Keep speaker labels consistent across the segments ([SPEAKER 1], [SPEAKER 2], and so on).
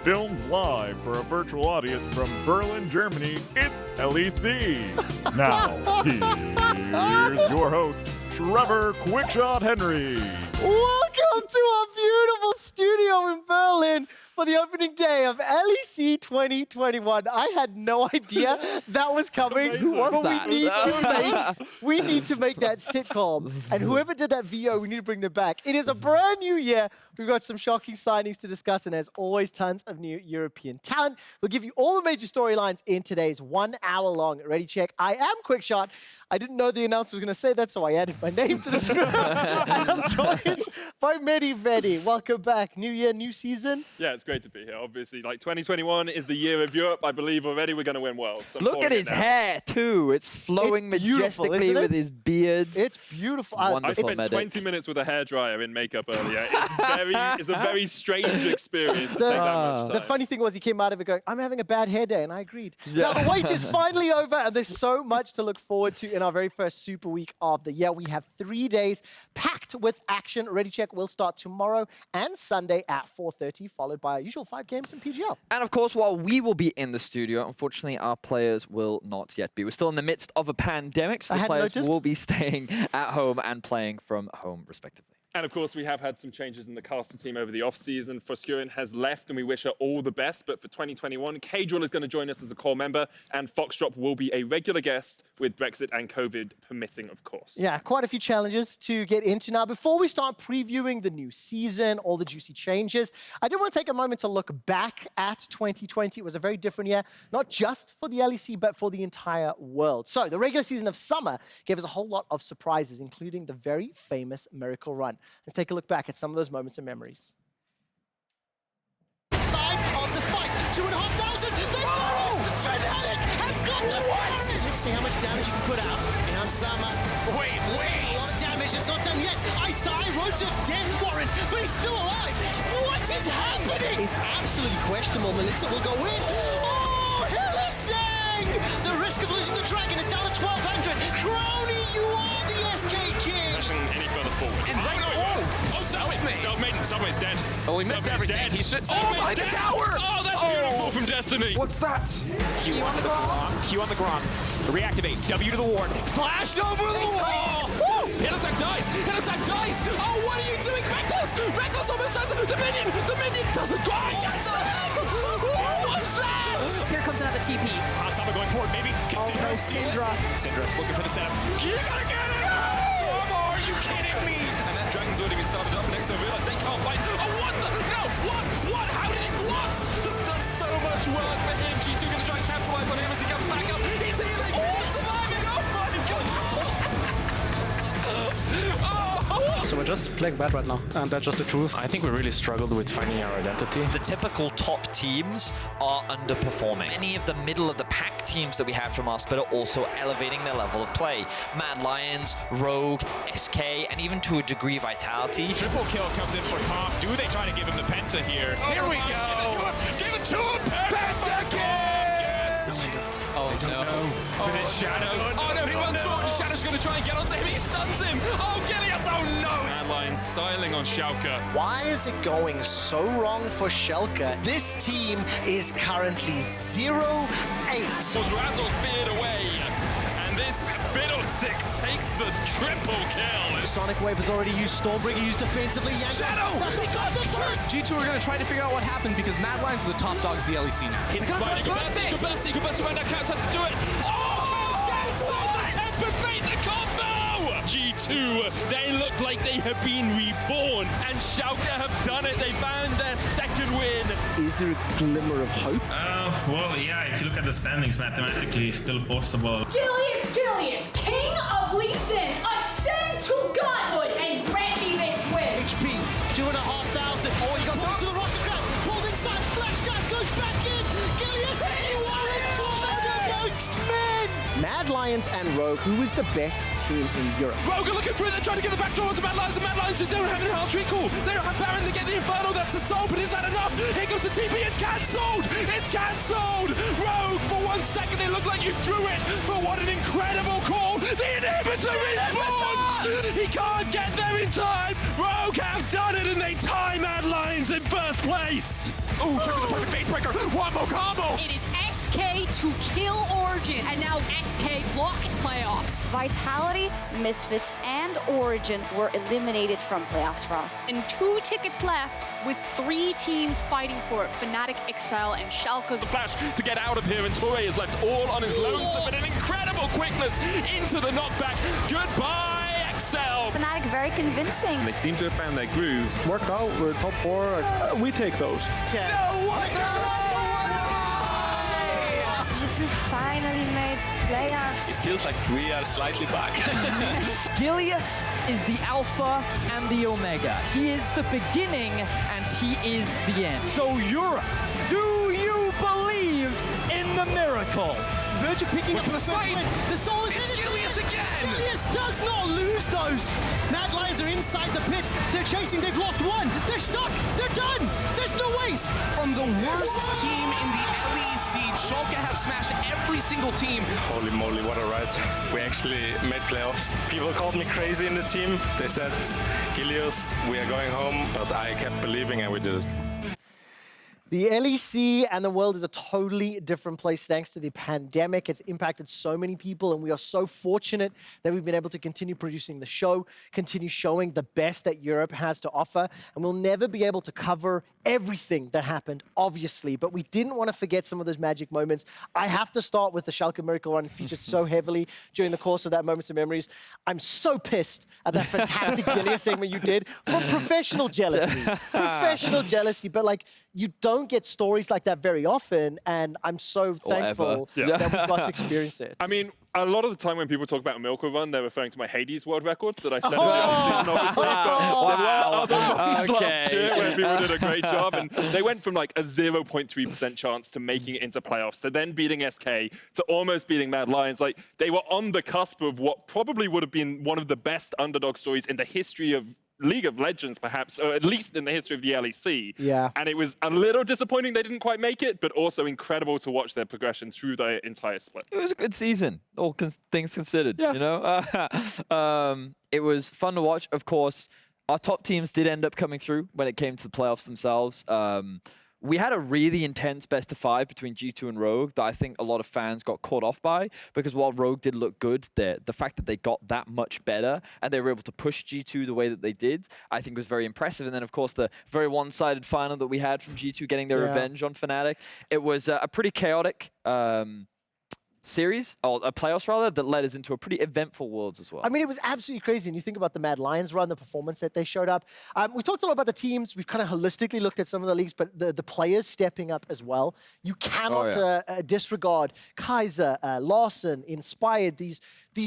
[SPEAKER 1] Filmed live for a virtual audience from Berlin, Germany, it's LEC. Now, here's your host, Trevor Quickshot Henry.
[SPEAKER 2] Welcome to our beautiful studio in Berlin for the opening day of LEC 2021. I had no idea that was coming.
[SPEAKER 3] Who was that?
[SPEAKER 2] We need to make that sitcom. And whoever did that VO, we need to bring them back. It is a brand new year. We've got some shocking signings to discuss, and as always, tons of new European talent. We'll give you all the major storylines in today's 1 hour long Ready Check. I am Quickshot. I didn't know the announcer was going to say that, so I added my name to the script. And I'm joined by Medi. Welcome back. New year, new season.
[SPEAKER 4] Yeah, it's great to be here. Obviously, like 2021 is the year of Europe. I believe already we're going to win Worlds. So
[SPEAKER 3] Look at his hair too. It's flowing majestically with his beards.
[SPEAKER 2] It's beautiful.
[SPEAKER 3] Wonderful.
[SPEAKER 4] I spent 20 minutes with a hairdryer in makeup earlier. It's a very strange experience to take that much time.
[SPEAKER 2] The funny thing was he came out of it going, I'm having a bad hair day, and I agreed. Yeah. Now the wait is finally over, and there's so much to look forward to in our very first Super Week of the year. We have 3 days packed with action. Ready Check will start tomorrow and Sunday at 4:30, followed by our usual 5 games in PGL.
[SPEAKER 3] And of course, while we will be in the studio, unfortunately, our players will not yet be. We're still in the midst of a pandemic, so the players will be staying at home and playing from home, respectively.
[SPEAKER 4] And of course, we have had some changes in the caster team over the off-season. Forskuren has left, and we wish her all the best. But for 2021, K-Drill is going to join us as a core member, and Foxdrop will be a regular guest with Brexit and COVID permitting, of course.
[SPEAKER 2] Yeah, quite a few challenges to get into now. Before we start previewing the new season, all the juicy changes, I did want to take a moment to look back at 2020. It was a very different year, not just for the LEC, but for the entire world. So the regular season of summer gave us a whole lot of surprises, including the very famous Miracle Run. Let's take a look back at some of those moments and memories.
[SPEAKER 5] Side of the fight, 2,500. They got it! Fnatic have got the fight! Let's see how much damage you can put out in Ansama. Wait! That's a lot of damage. It's not done yet. Isai wrote his death warrant, but he's still alive. What is happening? It's absolutely questionable. Melissa will go in. Oh, Hillisang! The risk of losing the dragon is down to 1,200. Crowny, you are the SK King.
[SPEAKER 4] Any further forward.
[SPEAKER 6] And
[SPEAKER 4] Selfmade's dead.
[SPEAKER 6] Oh, he missed everything.
[SPEAKER 4] Dead.
[SPEAKER 6] He should.
[SPEAKER 4] Oh,
[SPEAKER 6] By the tower!
[SPEAKER 4] Oh, that's beautiful from Destiny.
[SPEAKER 6] What's that? Q on the ground. Q on the ground. Reactivate. W to the ward. Flashed over the wall. Hittersack dies. Hittersack dies. Oh, what are you doing, Reckless? Reckless almost has the minion. The minion doesn't go. What was that?
[SPEAKER 7] Here comes another TP.
[SPEAKER 6] Ansama going forward. Maybe.
[SPEAKER 7] Syndra.
[SPEAKER 6] Syndra looking for the setup. You gotta get it. Are you kidding me?
[SPEAKER 4] And that dragon's already been started up next, so realize they can't fight. Oh, what the? No, what? How did it? What? Just does so much work for him. G2 gonna try and capitalize on him as he comes back up. He's healing. He's surviving. Oh my god.
[SPEAKER 8] So we're just playing bad right now, and that's just the truth.
[SPEAKER 6] I think we really struggled with finding our identity.
[SPEAKER 9] The typical top teams are underperforming. Many of the middle of the pack teams that we have from us, but are also elevating their level of play. Mad Lions, Rogue, SK, and even to a degree Vitality.
[SPEAKER 6] Triple kill comes in for Comp. Do they try to give him the penta here? Here we go. Give it to him. Penta kill.
[SPEAKER 9] Oh, they don't know.
[SPEAKER 6] With his Shadow. Oh no, he runs forward. Shadow's going to try and get onto him. He stuns him. Oh, Gilius. Oh no.
[SPEAKER 4] Mad Lions styling on Schalke.
[SPEAKER 5] Why is it going so wrong for Schalke? This team is currently 0-8.
[SPEAKER 4] Was Razzle feared away, and this Fiddlesticks takes the triple kill.
[SPEAKER 2] Sonic Wave has already used Stormbringer, used defensively.
[SPEAKER 6] Shadow!
[SPEAKER 5] They got the kill!
[SPEAKER 8] G2 are going to try to figure out what happened because Mad Lions are the top dogs of the LEC now.
[SPEAKER 4] He's fighting. You can burst around that Cats have to do it. The combo! G2, they look like they have been reborn, and Schalke have done it. They found their second win.
[SPEAKER 2] Is there a glimmer of hope?
[SPEAKER 10] Well, yeah, if you look at the standings, mathematically, it's still possible.
[SPEAKER 7] Gilius, King of Lee Sin, ascend to godhood and grant me this win.
[SPEAKER 5] HP, 2,500. Oh, he got to the rocket grab. Pulled inside, flash dive, goes back in. Gilius, you are amongst men!
[SPEAKER 2] Mad Lions and Rogue, who is the best team in Europe?
[SPEAKER 6] Rogue are looking through, they're trying to get the back door onto Mad Lions, and Mad Lions don't have any health recall. They don't have Baron, they get the Inferno, that's the soul, but is that enough? Here comes the TP, it's cancelled! It's cancelled! Rogue, for 1 second it looked like you threw it, but what an incredible call! The inhibitor respawns! He can't get there in time! Rogue have done it, and they tie Mad Lions in first place! Oh, check the perfect face breaker. One more combo.
[SPEAKER 7] It is SK to kill Origin, and now SK block playoffs.
[SPEAKER 11] Vitality, Misfits, and Origin were eliminated from playoffs for us.
[SPEAKER 7] And 2 tickets left with 3 teams fighting for it. Fnatic, Exile, and Schalke.
[SPEAKER 6] The flash to get out of here, and Torre is left all on his lonesome, but an incredible quickness into the knockback. Goodbye, Exile.
[SPEAKER 11] Fnatic very convincing.
[SPEAKER 4] They seem to have found their groove.
[SPEAKER 12] Worked out, we're top 4. We take those.
[SPEAKER 2] Yeah.
[SPEAKER 6] No way!
[SPEAKER 11] G2 finally made playoffs.
[SPEAKER 12] It feels like we are slightly back.
[SPEAKER 13] Gilius is the alpha and the omega. He is the beginning and he is the end. So Europe, do you believe in the miracle?
[SPEAKER 5] Virgil picking up
[SPEAKER 6] the spike.
[SPEAKER 5] The soul is
[SPEAKER 6] It's Gilius again.
[SPEAKER 5] Gilius does not lose those. Mad Lions are inside the pit. They're chasing. They've lost 1. They're stuck. They're done. There's no ways.
[SPEAKER 8] From the worst team in the LEC, Schalke have smashed every single team.
[SPEAKER 12] Holy moly, what a ride. We actually made playoffs. People called me crazy in the team. They said, Gilius, we are going home. But I kept believing and we did it.
[SPEAKER 2] The LEC and the world is a totally different place thanks to the pandemic. It's impacted so many people, and we are so fortunate that we've been able to continue producing the show, continue showing the best that Europe has to offer. And we'll never be able to cover everything that happened, obviously, but we didn't want to forget some of those magic moments. I have to start with the Schalke Miracle Run, featured so heavily during the course of that Moments of Memories. I'm so pissed at that fantastic Gilius segment you did from professional jealousy. Professional jealousy, but like, you don't get stories like that very often, and I'm so thankful that we got to experience it.
[SPEAKER 4] I mean, a lot of the time when people talk about a Miracle Run, they're referring to my Hades world record that I set in the offseason, obviously. But there were other ones last year where people did a great job, and they went from like a 0.3% chance to making it into playoffs, to then beating SK, to almost beating Mad Lions. Like, they were on the cusp of what probably would have been one of the best underdog stories in the history of League of Legends, perhaps, or at least in the history of the LEC.
[SPEAKER 2] Yeah.
[SPEAKER 4] And it was a little disappointing they didn't quite make it, but also incredible to watch their progression through the entire split.
[SPEAKER 3] It was a good season, all things considered, you know? It was fun to watch. Of course, our top teams did end up coming through when it came to the playoffs themselves. We had a really intense best of 5 between G2 and Rogue that I think a lot of fans got caught off by, because while Rogue did look good, the fact that they got that much better and they were able to push G2 the way that they did, I think was very impressive. And then, of course, the very one-sided final that we had from G2 getting their revenge on Fnatic. It was a pretty chaotic series, or a playoffs rather, that led us into a pretty eventful Worlds as well.
[SPEAKER 2] I mean, it was absolutely crazy. And you think about the Mad Lions run, the performance that they showed up. We talked a lot about the teams. We've kind of holistically looked at some of the leagues, but the players stepping up as well. You cannot disregard Kaiser, Lawson, Inspired, these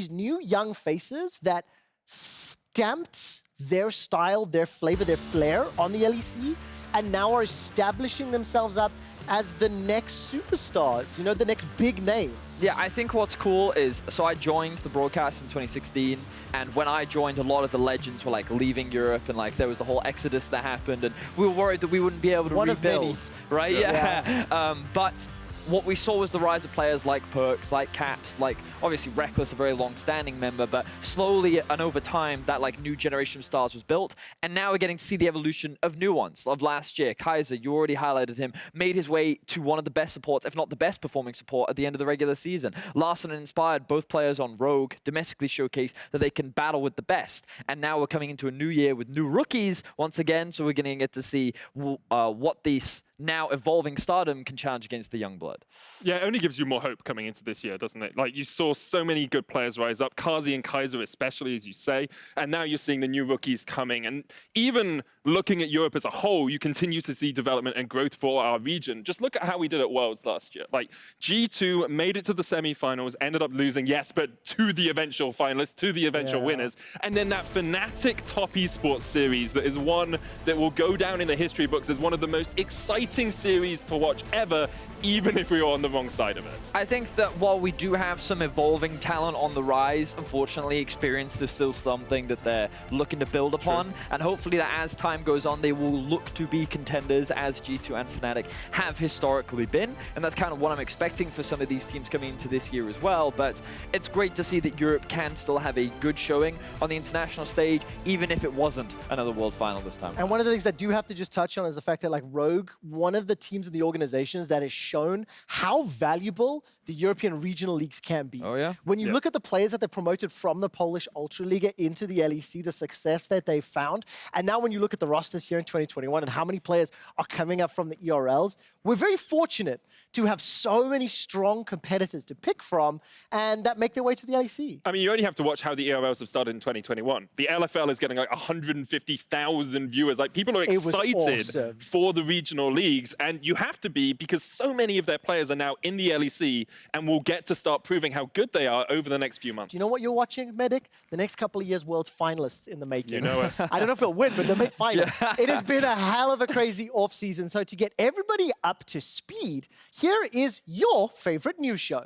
[SPEAKER 2] new young faces that stamped their style, their flavor, their flair on the LEC, and now are establishing themselves up as the next superstars, you know, the next big names.
[SPEAKER 3] Yeah, I think what's cool is, so I joined the broadcast in 2016, and when I joined, a lot of the legends were like leaving Europe, and like there was the whole exodus that happened, and we were worried that we wouldn't be able to rebuild, right? Yeah. But what we saw was the rise of players like Perks, like Caps, like obviously Reckless, a very long-standing member, but slowly and over time, that like new generation of stars was built, and now we're getting to see the evolution of new ones. Of last year, Kaiser, you already highlighted him, made his way to one of the best supports, if not the best performing support at the end of the regular season. Larson and Inspired, both players on Rogue, domestically showcased that they can battle with the best, and now we're coming into a new year with new rookies once again, so we're going to get to see what these now evolving stardom can challenge against the young blood.
[SPEAKER 4] Yeah, it only gives you more hope coming into this year, doesn't it? Like, you saw so many good players rise up, Kazi and Kaiser especially, as you say, and now you're seeing the new rookies coming. And even looking at Europe as a whole, you continue to see development and growth for our region. Just look at how we did at Worlds last year. Like, G2 made it to the semifinals, ended up losing, yes, but to the eventual finalists, to the eventual winners. And then that Fnatic Top Esports series that is one that will go down in the history books as one of the most exciting series to watch ever, even if we were on the wrong side of it.
[SPEAKER 3] I think that while we do have some evolving talent on the rise, unfortunately, experience is still something that they're looking to build upon. And hopefully that as time goes on, they will look to be contenders as G2 and Fnatic have historically been. And that's kind of what I'm expecting for some of these teams coming into this year as well. But it's great to see that Europe can still have a good showing on the international stage, even if it wasn't another world final this time.
[SPEAKER 2] And one of the things I do have to just touch on is the fact that like Rogue one of the teams in the organizations that has shown how valuable the European regional leagues can be.
[SPEAKER 3] Oh, yeah?
[SPEAKER 2] When you look at the players that they promoted from the Polish Ultraliga into the LEC, the success that they found, and now when you look at the rosters here in 2021 and how many players are coming up from the ERLs, we're very fortunate to have so many strong competitors to pick from and that make their way to the LEC.
[SPEAKER 4] I mean, you only have to watch how the ERLs have started in 2021. The LFL is getting like 150,000 viewers. Like, people are excited for the regional leagues, and you have to be, because so many of their players are now in the LEC and will get to start proving how good they are over the next few months.
[SPEAKER 2] Do you know what you're watching, Medic? The next couple of years, world's finalists in the making.
[SPEAKER 4] You know it.
[SPEAKER 2] I don't know if it'll win, but they'll make finalists. It has been a hell of a crazy off-season. So to get everybody up to speed, here is your favorite news show.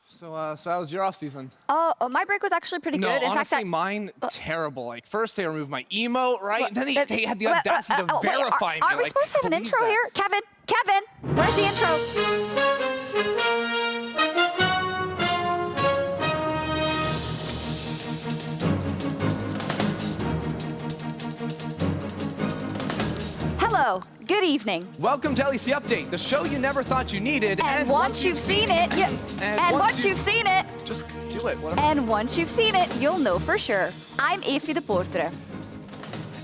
[SPEAKER 8] So how was your off-season?
[SPEAKER 11] Oh, my break was actually pretty good. In
[SPEAKER 8] honestly,
[SPEAKER 11] fact,
[SPEAKER 8] mine, terrible. Like, first they removed my emote, right? And then they had the audacity to verify me.
[SPEAKER 11] Are we supposed to have an intro here? Kevin, where's the intro? Hello, good evening.
[SPEAKER 8] Welcome to LEC Update, the show you never thought you needed.
[SPEAKER 11] And once you've seen it, once you've seen it,
[SPEAKER 8] just do it. Whatever.
[SPEAKER 11] And once you've seen it, you'll know for sure. I'm Ify de Portre.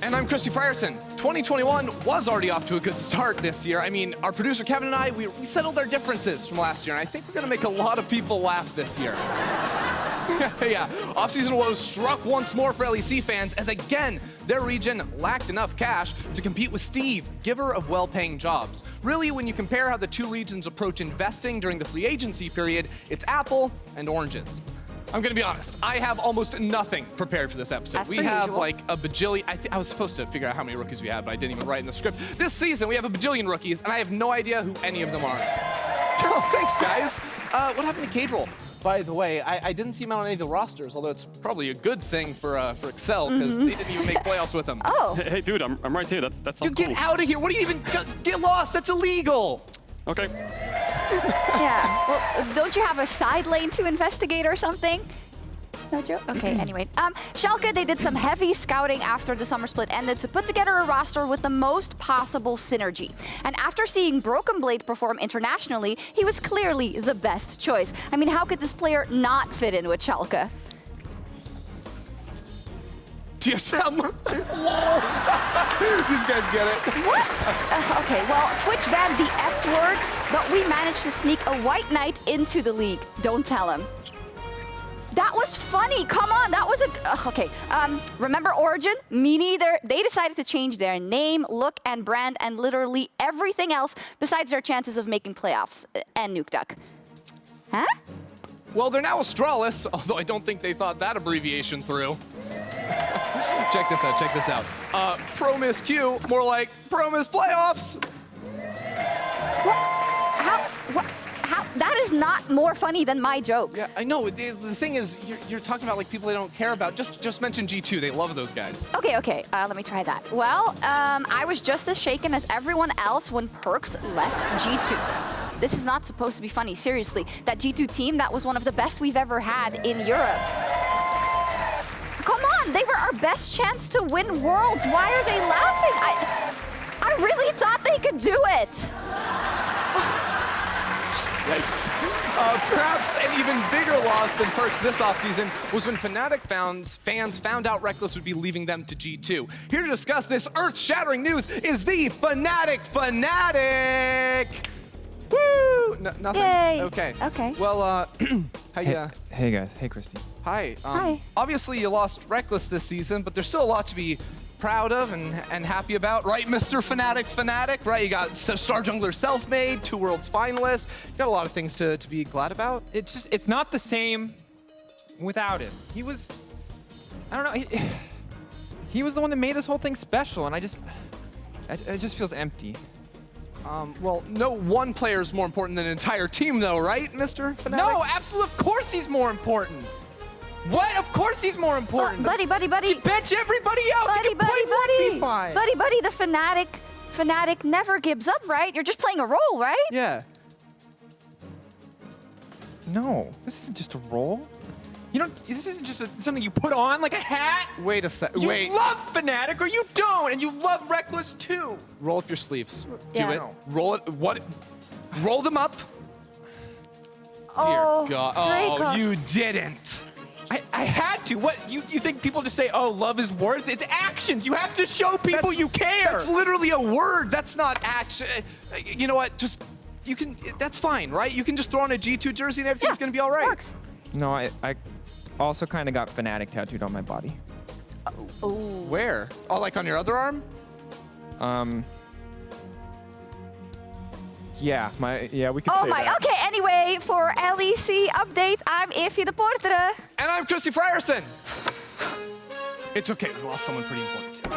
[SPEAKER 8] And I'm Christy Frierson. 2021 was already off to a good start this year. I mean, our producer Kevin and I, we settled our differences from last year, and I think we're gonna make a lot of people laugh this year. Yeah, off-season woes struck once more for LEC fans, as again, their region lacked enough cash to compete with Steve, giver of well-paying jobs. Really, when you compare how the two regions approach investing during the free agency period, it's apple and oranges. I'm gonna be honest, I have almost nothing prepared for this episode. We have like a bajillion, I was supposed to figure out how many rookies we had, but I didn't even write in the script. This season, we have a bajillion rookies, and I have no idea who any of them are. Oh, thanks, guys. What happened to Cadrel? By the way, I didn't see him on any of the rosters, although it's probably a good thing for Excel, because they didn't even make playoffs with him.
[SPEAKER 11] Oh.
[SPEAKER 14] Hey, dude, I'm right here. That's
[SPEAKER 8] Dude, get out of here. What do you even, get lost. That's illegal.
[SPEAKER 14] Okay.
[SPEAKER 11] Yeah, well, don't you have a side lane to investigate or something? No joke? Okay, anyway. Schalke, they did some heavy scouting after the summer split ended to put together a roster with the most possible synergy. And after seeing Broken Blade perform internationally, he was clearly the best choice. I mean, how could this player not fit in with Schalke?
[SPEAKER 8] TSM. These guys get it.
[SPEAKER 11] What? Okay, well, Twitch banned the S word, but we managed to sneak a White Knight into the league. Don't tell him. That was funny. Come on, that was a... okay, remember Origin? Me neither. They decided to change their name, look, and brand, and literally everything else besides their chances of making playoffs and Nuke Duck. Huh?
[SPEAKER 8] Well, they're now Astralis, although I don't think they thought that abbreviation through. Check this out. Promise Q, more like Promise Playoffs.
[SPEAKER 11] What? How? That is not more funny than my jokes.
[SPEAKER 8] Yeah, I know. The thing is, you're talking about like people they don't care about. Just mention G2. They love those guys.
[SPEAKER 11] Okay. Let me try that. Well, I was just as shaken as everyone else when Perks left G2. This is not supposed to be funny. Seriously, that G2 team, that was one of the best we've ever had in Europe. Come on, they were our best chance to win Worlds. Why are they laughing? I really thought they could do it.
[SPEAKER 8] Yikes. Perhaps an even bigger loss than Perks this offseason was when Fnatic fans found out Reckless would be leaving them to G2. Here to discuss this earth-shattering news is the Fnatic. Woo! Nothing?
[SPEAKER 11] Yay.
[SPEAKER 8] Okay. Well,
[SPEAKER 15] Hey guys. Hey Christy.
[SPEAKER 8] Hi.
[SPEAKER 11] Hi.
[SPEAKER 8] Obviously you lost Reckless this season, but there's still a lot to be proud of and happy about, right, Mr. Fnatic, right? You got Star Jungler self-made, 2 Worlds finalists. You got a lot of things to be glad about.
[SPEAKER 15] It's not the same without him. He was, I don't know, he was the one that made this whole thing special, and it just feels empty.
[SPEAKER 8] Well, no one player is more important than an entire team, though, right, Mr. Fnatic?
[SPEAKER 15] No, absolutely, of course he's more important. What? Of course he's more important.
[SPEAKER 11] Buddy.
[SPEAKER 15] He bench everybody else. He can play one, be fine.
[SPEAKER 11] Buddy, the Fnatic never gives up, right? You're just playing a role, right?
[SPEAKER 8] Yeah.
[SPEAKER 15] No, this isn't just a role. You don't. This isn't just something you put on like a hat.
[SPEAKER 8] Wait a sec.
[SPEAKER 15] You
[SPEAKER 8] Wait.
[SPEAKER 15] love Fnatic or you don't, and you love Reckless too.
[SPEAKER 8] Roll up your sleeves.
[SPEAKER 11] Yeah.
[SPEAKER 8] Do it. Roll it. What? Roll them up.
[SPEAKER 11] Oh,
[SPEAKER 8] Dear God.
[SPEAKER 11] Draco.
[SPEAKER 8] Oh, you didn't.
[SPEAKER 15] I had to. What? You think people just say, oh, love is words? It's actions. You have to show people you care.
[SPEAKER 8] That's literally a word. That's not action. You know what? Just, you can, that's fine, right? You can just throw on a G2 jersey and everything's going to be all right.
[SPEAKER 11] Works.
[SPEAKER 15] No, I also kind of got Fnatic tattooed on my body.
[SPEAKER 11] Oh.
[SPEAKER 8] Where? Oh, like on your other arm?
[SPEAKER 15] Yeah, we could
[SPEAKER 11] Oh
[SPEAKER 15] say
[SPEAKER 11] my,
[SPEAKER 15] that.
[SPEAKER 11] okay, anyway, for LEC update, I'm Ify de Portere.
[SPEAKER 8] And I'm Christy Frierson. It's okay, we lost someone pretty important too.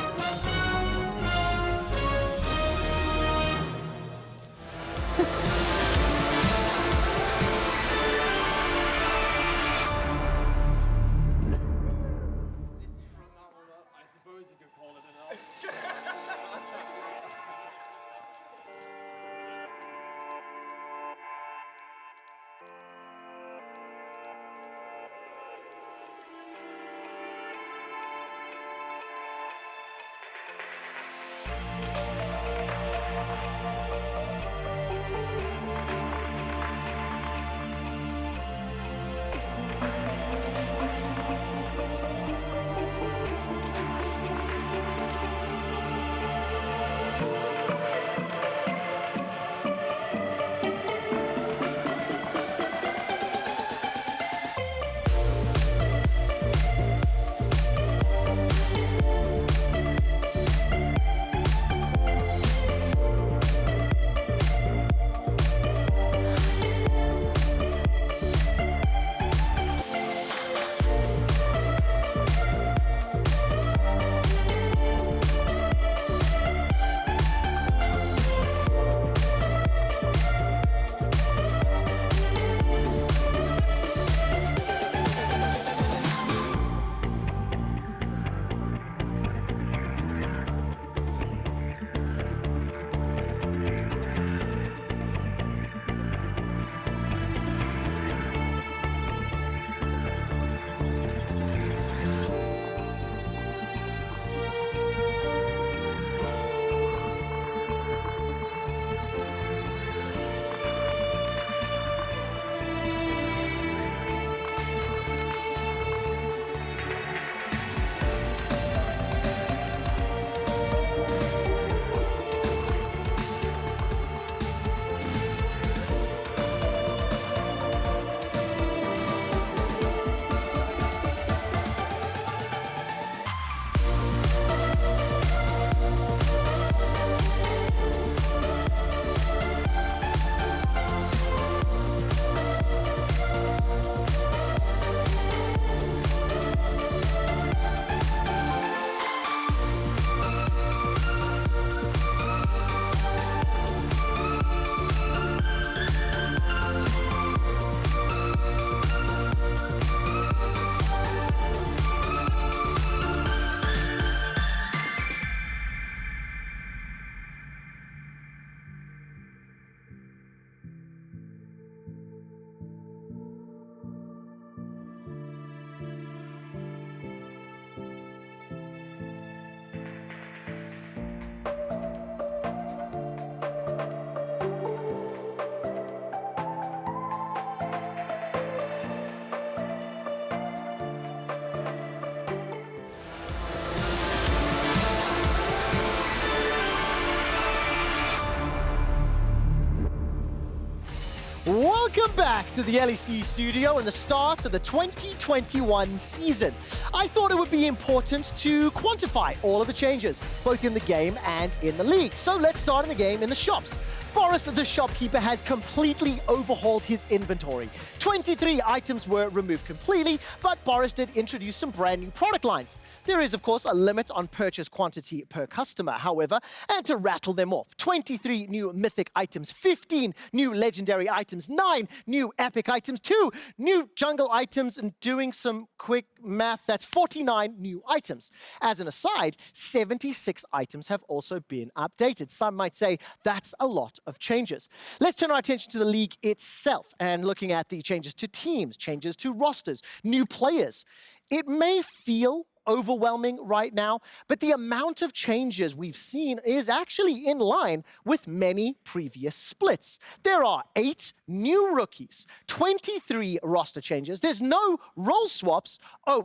[SPEAKER 2] Welcome back to the LEC studio and the start of the 2021 season. I thought it would be important to quantify all of the changes, both in the game and in the league. So let's start in the game in the shops. Boris, the shopkeeper, has completely overhauled his inventory. 23 items were removed completely, but Boris did introduce some brand new product lines. There is, of course, a limit on purchase quantity per customer, however, and to rattle them off, 23 new mythic items, 15 new legendary items, 9 49 new epic items, 2 new jungle items, and doing some quick math, that's 49 new items. As an aside, 76 items have also been updated. Some might say that's a lot of changes. Let's turn our attention to the league itself and looking at the changes to teams, changes to rosters, new players. It may feel overwhelming right now, but the amount of changes we've seen is actually in line with many previous splits. There are 8 new rookies, 23 roster changes, there's no role swaps,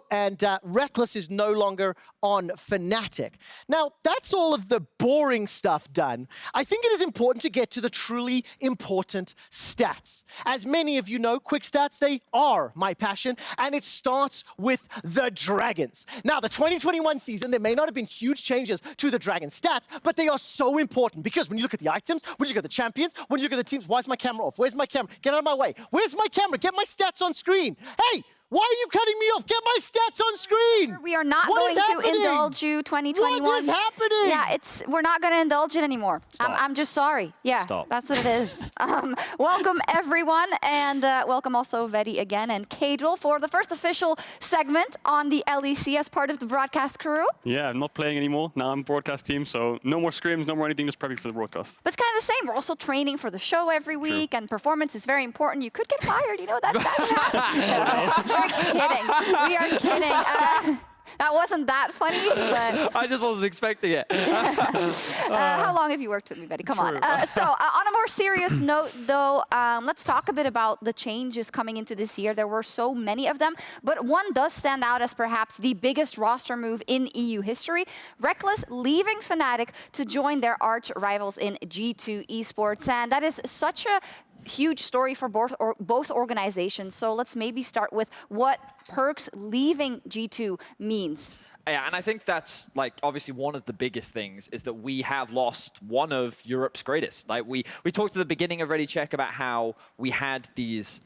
[SPEAKER 2] and Reckless is no longer on Fnatic. Now, that's all of the boring stuff done. I think it is important to get to the truly important stats. As many of you know, quick stats, they are my passion, and it starts with the Dragons. Now, the 2021 season, there may not have been huge changes to the Dragon stats, but they are so important because when you look at the items, when you look at the champions, when you look at the teams, why is my camera off? Where's my camera? Get out of my way. Where's my camera? Get my stats on screen. Hey! Why are you cutting me off? Get my stats on screen!
[SPEAKER 11] We are not going to indulge you 2021.
[SPEAKER 2] What is happening?
[SPEAKER 11] Yeah, we're not going to indulge it anymore. I'm just sorry. Yeah, that's what it is. Welcome, everyone, and welcome also Vedi again and Cadril for the first official segment on the LEC as part of the broadcast crew.
[SPEAKER 14] Yeah, I'm not playing anymore. Now I'm broadcast team, so no more scrims, no more anything, just prepping for the broadcast.
[SPEAKER 11] But it's kind of the same. We're also training for the show every week, and performance is very important. You could get fired, you know, that. We're kidding. We are kidding. That wasn't that funny, but...
[SPEAKER 3] I just wasn't expecting it.
[SPEAKER 11] How long have you worked with me, Betty? Come on. So on a more serious note, though, let's talk a bit about the changes coming into this year. There were so many of them, but one does stand out as perhaps the biggest roster move in EU history. Reckless leaving Fnatic to join their arch rivals in G2 Esports, and that is such a huge story for both organizations. So let's maybe start with what Perkz leaving G2 means.
[SPEAKER 3] Yeah, and I think that's like obviously one of the biggest things is that we have lost one of Europe's greatest. Like we talked at the beginning of Ready Check about how we had these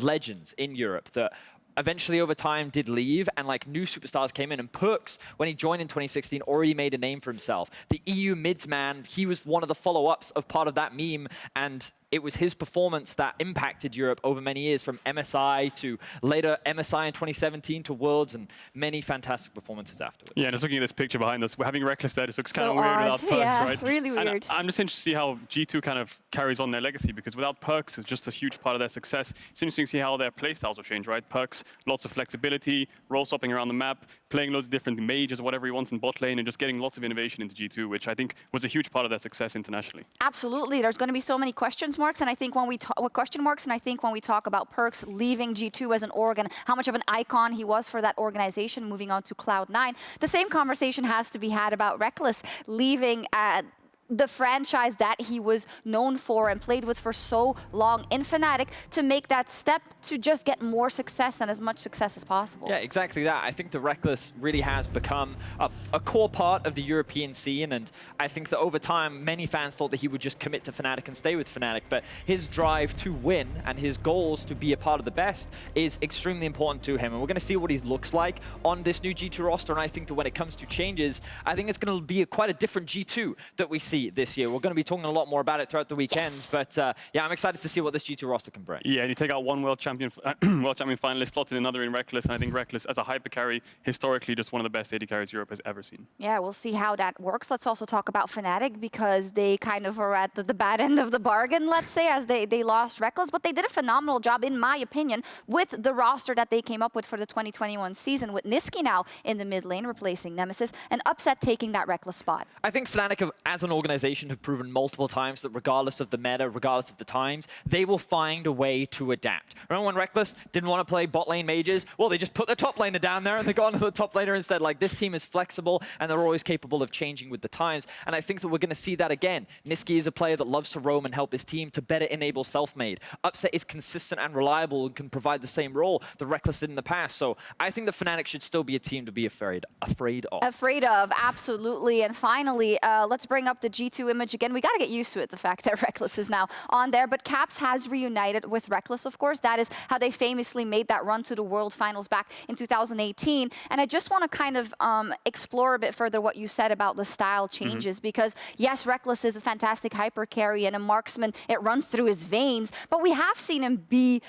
[SPEAKER 3] legends in Europe that eventually over time did leave, and like new superstars came in, and Perkz, when he joined in 2016, already made a name for himself. The EU mids man, he was one of the follow-ups of part of that meme, and it was his performance that impacted Europe over many years, from MSI to later MSI in 2017 to Worlds, and many fantastic performances afterwards.
[SPEAKER 14] Yeah, just looking at this picture behind us, we're having Reckless there. This looks kind of
[SPEAKER 11] so
[SPEAKER 14] weird without Perkz,
[SPEAKER 11] yeah,
[SPEAKER 14] right?
[SPEAKER 11] Really weird.
[SPEAKER 14] And I'm just interested to see how G2 kind of carries on their legacy, because without Perkz, it's just a huge part of their success. It's interesting to see how their playstyles will change, right? Perkz, lots of flexibility, role swapping around the map, playing loads of different mages, whatever he wants in bot lane, and just getting lots of innovation into G2, which I think was a huge part of their success internationally.
[SPEAKER 11] Absolutely. There's going to be so many question marks, and I think when we talk about Perkz leaving G2 as an org and how much of an icon he was for that organization, moving on to Cloud9, the same conversation has to be had about Reckless leaving the franchise that he was known for and played with for so long in Fnatic, to make that step to just get more success and as much success as possible.
[SPEAKER 3] Yeah, exactly that. I think the Reckless really has become a core part of the European scene, and I think that over time, many fans thought that he would just commit to Fnatic and stay with Fnatic, but his drive to win and his goals to be a part of the best is extremely important to him, and we're going to see what he looks like on this new G2 roster, and I think that when it comes to changes, I think it's going to be quite a different G2 that we see this year. We're going to be talking a lot more about it throughout the weekend, but yeah, I'm excited to see what this G2 roster can bring.
[SPEAKER 14] Yeah, and you take out one world champion finalist, slotted another in Reckless, and I think Reckless as a hyper carry, historically just one of the best AD carries Europe has ever seen.
[SPEAKER 11] Yeah, we'll see how that works. Let's also talk about Fnatic, because they kind of are at the bad end of the bargain, let's say, as they lost Reckless, but they did a phenomenal job, in my opinion, with the roster that they came up with for the 2021 season, with Niski now in the mid lane replacing Nemesis, and Upset taking that Reckless spot.
[SPEAKER 3] I think Fnatic as an organization have proven multiple times that regardless of the meta, regardless of the times, they will find a way to adapt. Remember when Reckless didn't want to play bot lane mages? Well, they just put the top laner down there and they got onto the top laner and said, like, this team is flexible and they're always capable of changing with the times. And I think that we're going to see that again. Niski is a player that loves to roam and help his team to better enable self-made. Upset is consistent and reliable and can provide the same role that Reckless did in the past. So I think that Fnatic should still be a team to be afraid of.
[SPEAKER 11] Afraid of, absolutely. And finally, let's bring up the G2 image again. We got to get used to it, the fact that Reckless is now on there. But Caps has reunited with Reckless, of course. That is how they famously made that run to the World Finals back in 2018. And I just want to kind of explore a bit further what you said about the style changes. Because, yes, Reckless is a fantastic hyper carry and a marksman. It runs through his veins. But we have seen him be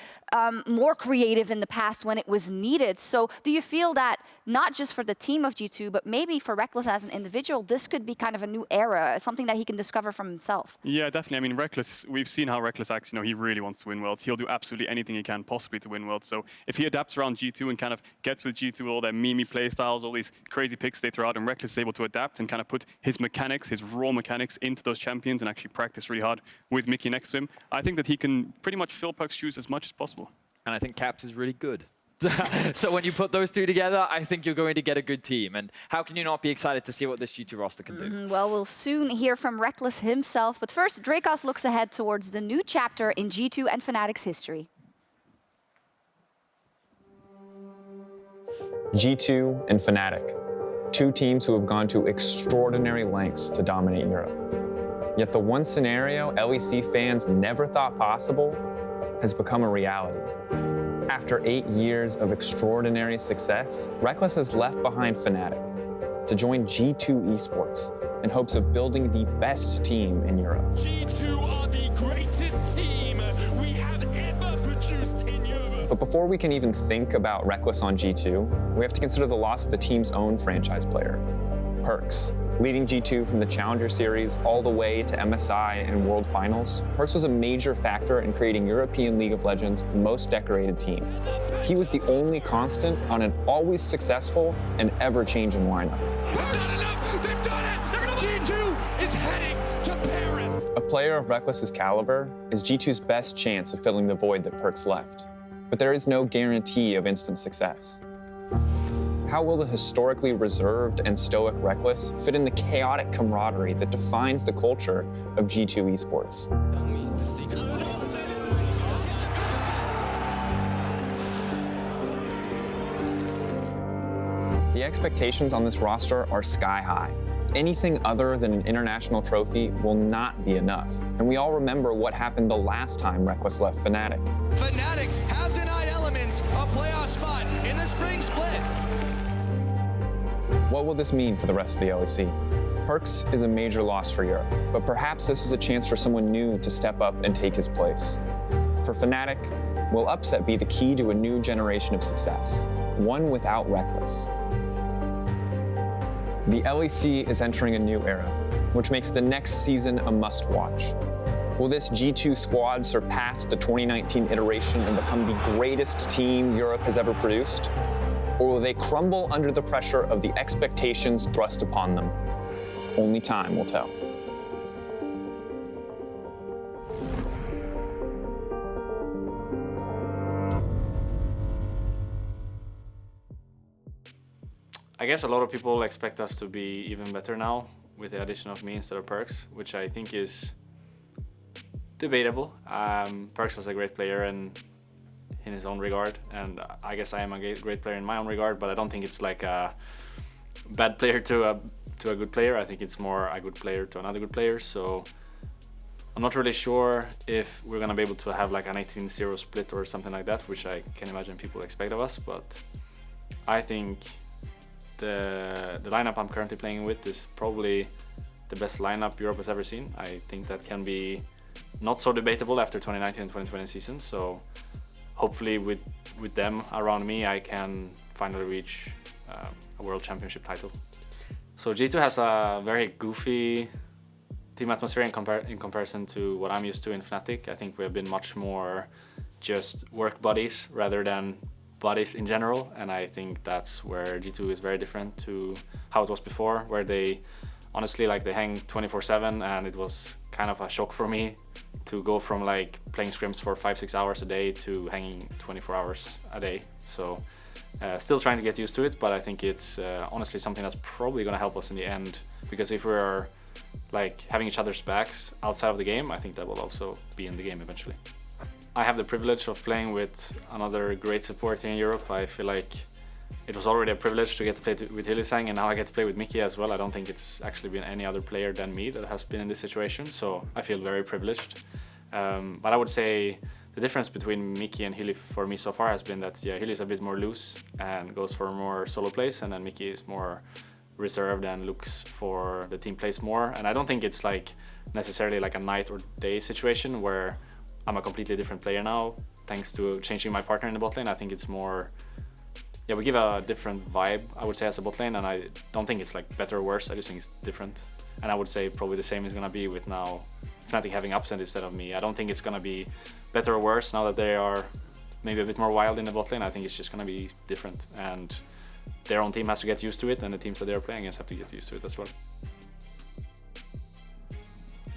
[SPEAKER 11] more creative in the past when it was needed. So do you feel that not just for the team of G2, but maybe for Reckless as an individual, this could be kind of a new era, something that he can discover from himself?
[SPEAKER 14] Yeah, definitely. I mean, Reckless, we've seen how Reckless acts. You know, he really wants to win Worlds. He'll do absolutely anything he can possibly to win Worlds. So if he adapts around G2 and kind of gets with G2, all their meme playstyles, all these crazy picks they throw out, and Reckless is able to adapt and kind of put his mechanics, his raw mechanics into those champions and actually practice really hard with Mickey next to him, I think that he can pretty much fill Perk's shoes as much as possible.
[SPEAKER 3] And I think Caps is really good. So when you put those two together, I think you're going to get a good team. And how can you not be excited to see what this G2 roster can do?
[SPEAKER 11] Well, we'll soon hear from Reckless himself. But first, Drakos looks ahead towards the new chapter in G2 and Fnatic's history.
[SPEAKER 16] G2 and Fnatic, two teams who have gone to extraordinary lengths to dominate Europe. Yet the one scenario LEC fans never thought possible has become a reality. After 8 years of extraordinary success, Reckless has left behind Fnatic to join G2 Esports in hopes of building the best team in Europe.
[SPEAKER 6] G2 are the greatest team we have ever produced in Europe.
[SPEAKER 16] But before we can even think about Reckless on G2, we have to consider the loss of the team's own franchise player, Perks. Leading G2 from the Challenger Series all the way to MSI and World Finals, Perks was a major factor in creating European League of Legends' most decorated team. He was the only constant on an always successful and ever-changing lineup.
[SPEAKER 6] They've done it! G2 is heading to Paris!
[SPEAKER 16] A player of Reckless's caliber is G2's best chance of filling the void that Perks left. But there is no guarantee of instant success. How will the historically reserved and stoic Reckless fit in the chaotic camaraderie that defines the culture of G2 Esports? The expectations on this roster are sky high. Anything other than an international trophy will not be enough. And we all remember what happened the last time Reckless left Fnatic.
[SPEAKER 17] Fnatic have denied Elements a playoff spot in the spring split.
[SPEAKER 16] What will this mean for the rest of the LEC? Perks is a major loss for Europe, but perhaps this is a chance for someone new to step up and take his place. For Fnatic, will upset be the key to a new generation of success, one without Reckless? The LEC is entering a new era, which makes the next season a must-watch. Will this G2 squad surpass the 2019 iteration and become the greatest team Europe has ever produced? Or will they crumble under the pressure of the expectations thrust upon them? Only time will tell.
[SPEAKER 18] I guess a lot of people expect us to be even better now with the addition of me instead of Perks, which I think is debatable. Perks was a great player and in his own regard, and I guess I am a great player in my own regard, but I don't think it's like a bad player to a good player. I think it's more a good player to another good player. So I'm not really sure if we're gonna be able to have like an 18-0 split or something like that, which I can imagine people expect of us, but I think the lineup I'm currently playing with is probably the best lineup Europe has ever seen. I think that can be not so debatable after 2019 and 2020 seasons. So hopefully with them around me, I can finally reach a World Championship title. So G2 has a very goofy team atmosphere in comparison to what I'm used to in Fnatic. I think we have been much more just work buddies rather than buddies in general, and I think that's where G2 is very different to how it was before, where they honestly they hang 24/7, and it was kind of a shock for me to go from like playing scrims for 5-6 hours a day to hanging 24 hours a day. So still trying to get used to it, but I think it's honestly something that's probably going to help us in the end, because if we're like having each other's backs outside of the game, I think that will also be in the game eventually. I have the privilege of playing with another great support here in Europe. I feel like it was already a privilege to get to play with Hylissang, and now I get to play with Mickey as well. I don't think it's actually been any other player than me that has been in this situation, so I feel very privileged. But I would say the difference between Mickey and Hilly for me so far has been that, yeah, Hilly is a bit more loose and goes for more solo plays, and then Mickey is more reserved and looks for the team plays more. And I don't think it's like necessarily like a night or day situation where I'm a completely different player now thanks to changing my partner in the bot lane. I think it's more, yeah, we give a different vibe, I would say, as a bot lane, and I don't think it's like better or worse. I just think it's different. And I would say probably the same is gonna be with now Fnatic having Upsend instead of me. I don't think it's gonna be better or worse now that they are maybe a bit more wild in the bot lane. I think it's just gonna be different, and their own team has to get used to it, and the teams that they're playing against have to get used to it as well.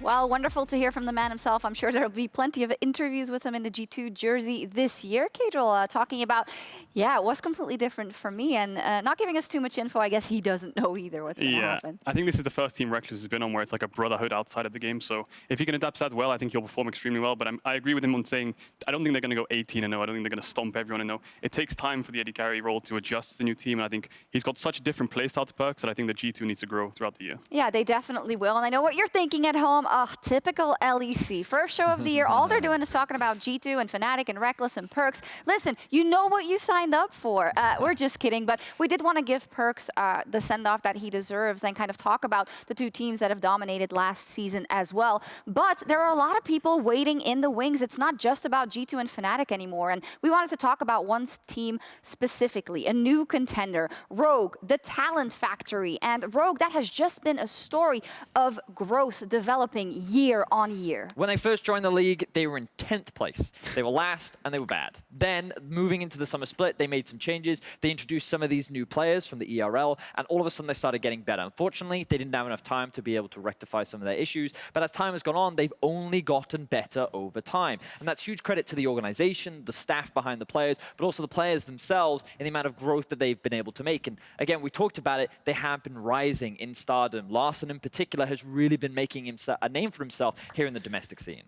[SPEAKER 11] Well, wonderful to hear from the man himself. I'm sure there'll be plenty of interviews with him in the G2 jersey this year. Kadril talking about, yeah, it was completely different for me, and not giving us too much info. I guess he doesn't know either what's going to happen.
[SPEAKER 14] I think this is the first team Reckless has been on where it's like a brotherhood outside of the game. So if he can adapt that well, I think he'll perform extremely well. But I agree with him on saying I don't think they're going to go 18-0. I don't think they're going to stomp everyone. No, it takes time for the AD carry role to adjust to the new team, and I think he's got such a different playstyle to Perks that I think the G2 needs to grow throughout the year.
[SPEAKER 11] Yeah, they definitely will. And I know what you're thinking at home. Oh, typical LEC. First show of the year, all they're doing is talking about G2 and Fnatic and Reckless and Perks. Listen, you know what you signed up for. We're just kidding, but we did want to give Perks the send-off that he deserves and kind of talk about the two teams that have dominated last season as well. But there are a lot of people waiting in the wings. It's not just about G2 and Fnatic anymore. And we wanted to talk about one team specifically, a new contender, Rogue, the talent factory. And Rogue, that has just been a story of growth developing year on year.
[SPEAKER 3] When they first joined the league, they were in 10th place. They were last and they were bad. Then, moving into the summer split, they made some changes. They introduced some of these new players from the ERL, and all of a sudden they started getting better. Unfortunately, they didn't have enough time to be able to rectify some of their issues, but as time has gone on, they've only gotten better over time. And that's huge credit to the organization, the staff behind the players, but also the players themselves in the amount of growth that they've been able to make. And again, we talked about it, they have been rising in stardom. Larson in particular has really been making himself a name for himself here in the domestic scene.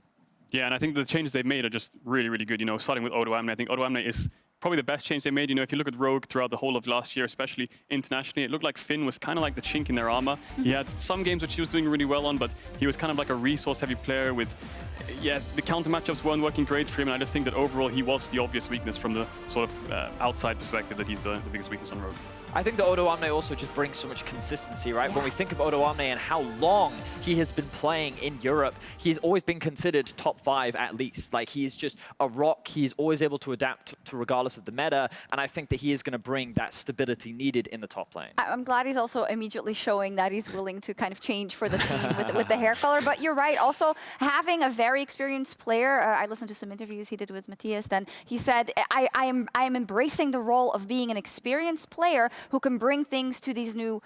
[SPEAKER 14] Yeah, and I think the changes they've made are just really, really good. You know, starting with Odo Amne, I think Odo Amne is probably the best change they made. You know, if you look at Rogue throughout the whole of last year, especially internationally, it looked like Finn was kind of like the chink in their armor. He had some games which he was doing really well on, but he was kind of like a resource-heavy player with, yeah, the counter matchups weren't working great for him, and I just think that overall he was the obvious weakness from the sort of outside perspective, that he's the biggest weakness on Rogue.
[SPEAKER 3] I think that Odo Amne also just brings so much consistency, right? Yeah. When we think of Odo Amne and how long he has been playing in Europe, he's always been considered top 5 at least. Like, he is just a rock. He's always able to adapt to regardless of the meta, and I think that he is going to bring that stability needed in the top lane.
[SPEAKER 11] I'm glad he's also immediately showing that he's willing to kind of change for the team with the hair color, but you're right. Also, having a very experienced player, I listened to some interviews he did with Matthias, and he said, I am embracing the role of being an experienced player who can bring things to these new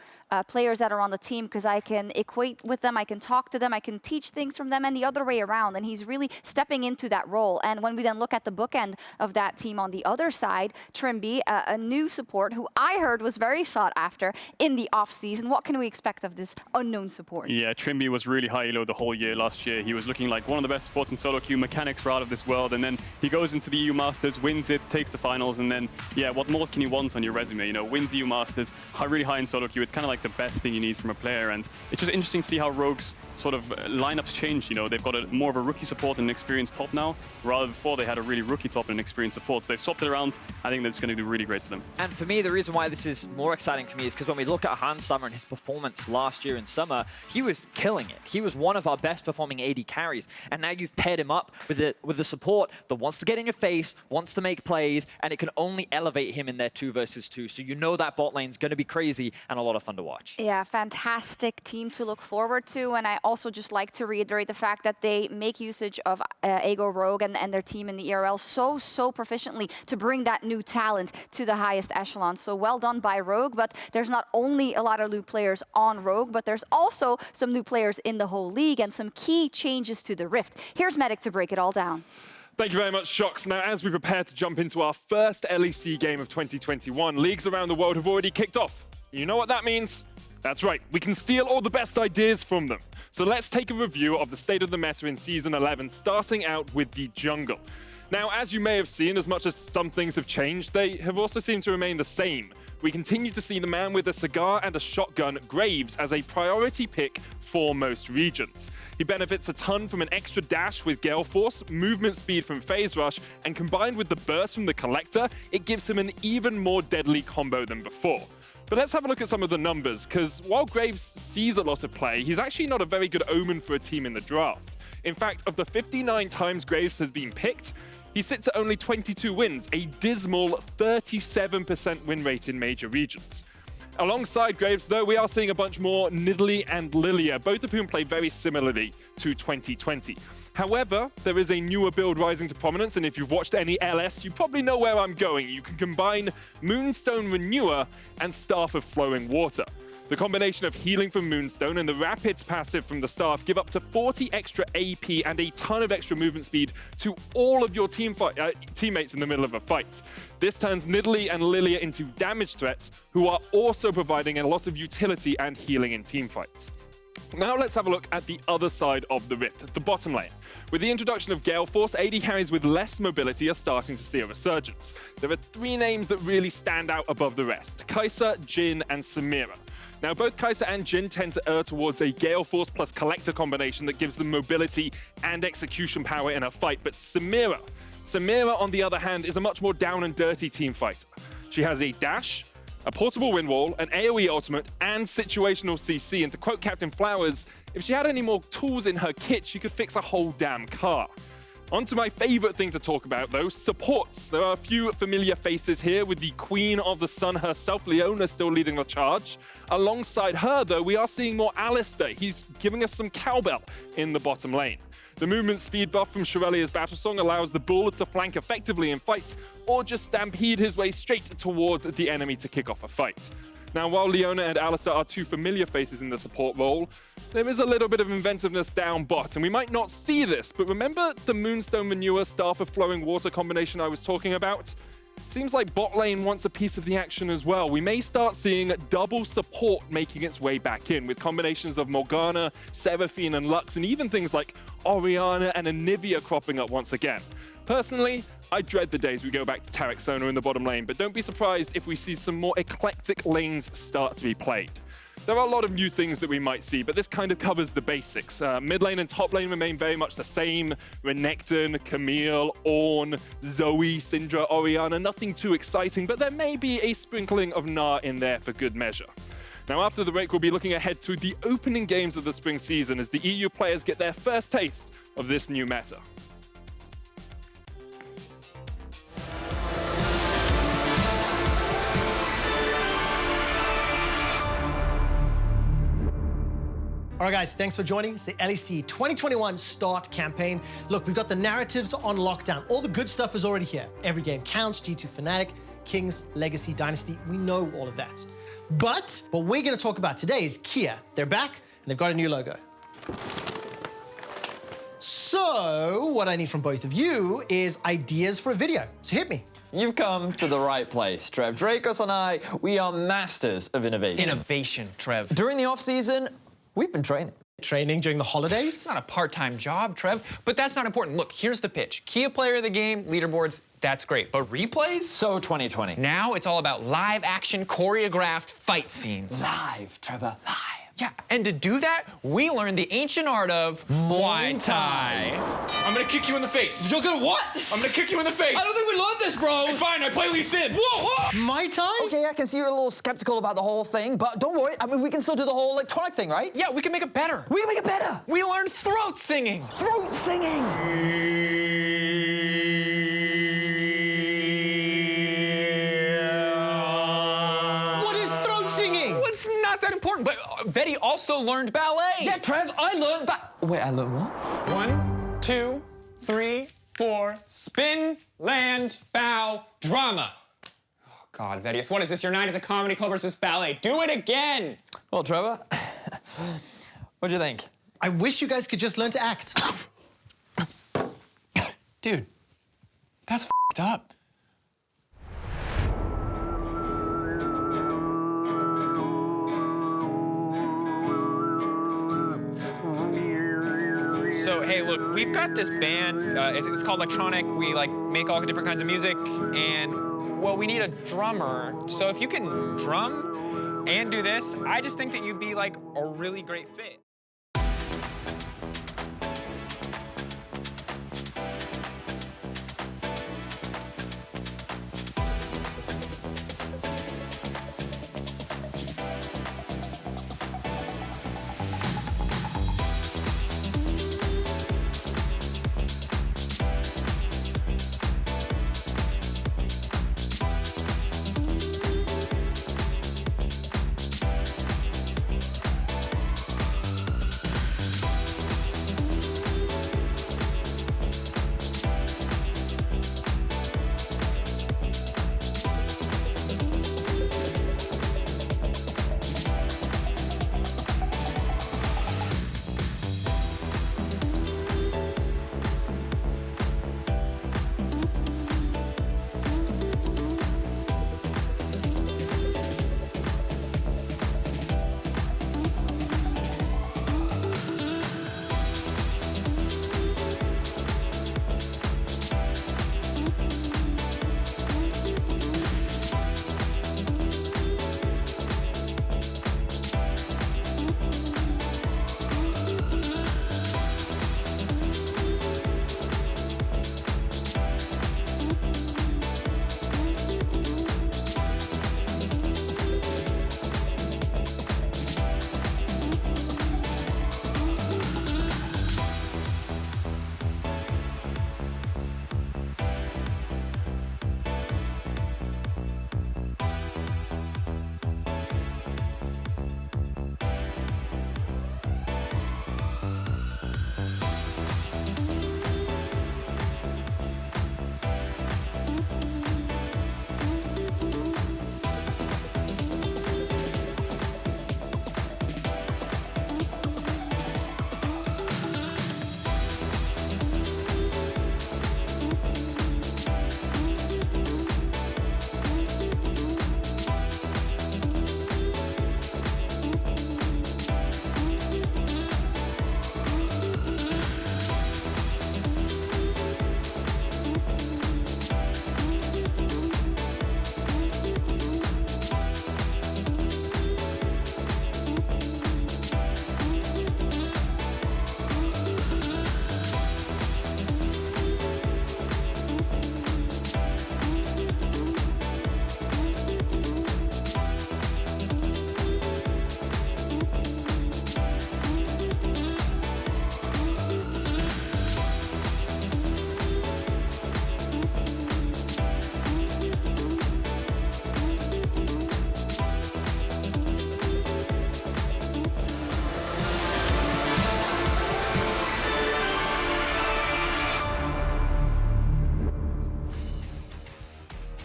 [SPEAKER 11] players that are on the team, because I can equate with them, I can talk to them, I can teach things from them, and the other way around. And he's really stepping into that role. And when we then look at the bookend of that team on the other side, Trimby, a new support who I heard was very sought after in the off-season. What can we expect of this unknown support?
[SPEAKER 14] Yeah, Trimby was really high elo the whole year last year. He was looking like one of the best supports in solo queue. Mechanics were out of this world, and then he goes into the EU Masters, wins it, takes the finals, and then, yeah, what more can you want on your resume? You know, wins the EU Masters, really high in solo queue. It's kind of like the best thing you need from a player, and it's just interesting to see how Rogue's sort of lineups change. You know, they've got more of a rookie support and an experienced top now, rather before they had a really rookie top and an experienced support. So they've swapped it around. I think that's going to do really great for them.
[SPEAKER 3] And for me, the reason why this is more exciting for me is because when we look at Hans Summer and his performance last year in Summer, he was killing it. He was one of our best performing AD carries, and now you've paired him up with the support that wants to get in your face, wants to make plays, and it can only elevate him in their 2 versus 2. So you know that bot lane's going to be crazy and a lot of fun to watch.
[SPEAKER 11] Yeah, fantastic team to look forward to. And I also just like to reiterate the fact that they make usage of Ego Rogue and their team in the ERL so proficiently to bring that new talent to the highest echelon. So well done by Rogue, but there's not only a lot of new players on Rogue, but there's also some new players in the whole league and some key changes to the Rift. Here's Medic to break it all down.
[SPEAKER 4] Thank you very much, Shox. Now, as we prepare to jump into our first LEC game of 2021, leagues around the world have already kicked off. You know what that means? That's right, we can steal all the best ideas from them. So let's take a review of the state of the meta in Season 11, starting out with the jungle. Now, as you may have seen, as much as some things have changed, they have also seemed to remain the same. we continue to see the man with a cigar and a shotgun, Graves, as a priority pick for most regions. He benefits a ton from an extra dash with Gale Force, movement speed from Phase Rush, and combined with the burst from the Collector, it gives him an even more deadly combo than before. But let's have a look at some of the numbers, because while Graves sees a lot of play, he's actually not a very good omen for a team in the draft. In fact, of the 59 times Graves has been picked, he sits at only 22 wins, a dismal 37% win rate in major regions. Alongside Graves, though, we are seeing a bunch more Nidalee and Lilia, both of whom play very similarly to 2020. However, there is a newer build rising to prominence, and if you've watched any LS, you probably know where I'm going. You can combine Moonstone Renewer and Staff of Flowing Water. The combination of healing from Moonstone and the Rapids passive from the Staff give up to 40 extra AP and a ton of extra movement speed to all of your teammates in the middle of a fight. This turns Nidalee and Lilia into damage threats, who are also providing a lot of utility and healing in teamfights. Now let's have a look at the other side of the rift, the bottom lane. With the introduction of Gale Force, AD carries with less mobility are starting to see a resurgence. There are 3 names that really stand out above the rest: Kai'Sa, Jhin, and Samira. Now, both Kai'Sa and Jhin tend to err towards a Gale Force plus Collector combination that gives them mobility and execution power in a fight, but Samira, on the other hand, is a much more down and dirty team fighter. She has a dash, a portable wind wall, an AoE ultimate, and situational CC, and to quote Captain Flowers, if she had any more tools in her kit, she could fix a whole damn car. On to my favorite thing to talk about, though, supports. There are a few familiar faces here, with the Queen of the Sun herself, Leona, still leading the charge. Alongside her, though, we are seeing more Alistar. He's giving us some cowbell in the bottom lane. The movement speed buff from Shirelia's Battle Song allows the Bull to flank effectively in fights, or just stampede his way straight towards the enemy to kick off a fight. Now, while Leona and Alistar are 2 familiar faces in the support role, there is a little bit of inventiveness down bot, and we might not see this, but remember the Moonstone Manure Staff of Flowing Water combination I was talking about? Seems like bot lane wants a piece of the action as well. We may start seeing double support making its way back in, with combinations of Morgana, Seraphine, and Lux, and even things like Orianna and Anivia cropping up once again. Personally, I dread the days we go back to Taric Sona in the bottom lane, but don't be surprised if we see some more eclectic lanes start to be played. There are a lot of new things that we might see, but this kind of covers the basics. Mid lane and top lane remain very much the same. Renekton, Camille, Ornn, Zoe, Syndra, Orianna, nothing too exciting, but there may be a sprinkling of Gnar in there for good measure. Now, after the break, we'll be looking ahead to the opening games of the spring season as the EU players get their first taste of this new meta.
[SPEAKER 5] All right, guys, thanks for joining. It's the LEC 2021 Start campaign. Look, we've got the narratives on lockdown. All the good stuff is already here. Every game counts, G2 Fnatic, Kings, Legacy, Dynasty. We know all of that. But what we're going to talk about today is Kia. They're back, and they've got a new logo. So what I need from both of you is ideas for a video. So hit me.
[SPEAKER 19] You've come to the right place, Trev. Dracos and I, we are masters of innovation.
[SPEAKER 8] Innovation, Trev.
[SPEAKER 19] During the off-season, we've been training.
[SPEAKER 5] Training during the holidays?
[SPEAKER 8] It's not a part-time job, Trev, but that's not important. Look, here's the pitch. Kia player of the game, leaderboards, that's great. But replays?
[SPEAKER 19] So 2020.
[SPEAKER 8] Now it's all about live action, choreographed fight scenes.
[SPEAKER 19] Live, Trevor, live.
[SPEAKER 8] Yeah, and to do that, we learned the ancient art of Muay Thai. I'm gonna kick you in the face.
[SPEAKER 19] You're gonna what?
[SPEAKER 8] I'm gonna kick you in the face.
[SPEAKER 19] I don't think we learned this, bro.
[SPEAKER 8] It's fine, I play Lee Sin. Whoa, whoa!
[SPEAKER 5] Muay Thai?
[SPEAKER 19] Okay, I can see you're a little skeptical about the whole thing, but don't worry. I mean, we can still do the whole electronic thing, right?
[SPEAKER 8] Yeah, we can make it better.
[SPEAKER 19] We can make it better.
[SPEAKER 8] We learned throat singing.
[SPEAKER 19] Throat singing.
[SPEAKER 5] What is throat singing?
[SPEAKER 8] Well, it's not that important, but Betty also learned ballet.
[SPEAKER 19] Yeah, Trev, I learned Wait, I learned what?
[SPEAKER 8] 1, 2, 3, 4. Spin, land, bow, drama. Oh, God, Vedius, what is this? Your night at the comedy club versus ballet. Do it again.
[SPEAKER 19] Well, Trevor, what'd you think?
[SPEAKER 5] I wish you guys could just learn to act.
[SPEAKER 8] Dude, that's f***ed up. So, hey, look, we've got this band, it's called Electronic. We, like, make all different kinds of music, and
[SPEAKER 20] well, we need a drummer. So if you can drum and do this, I just think that you'd be like a really great fit.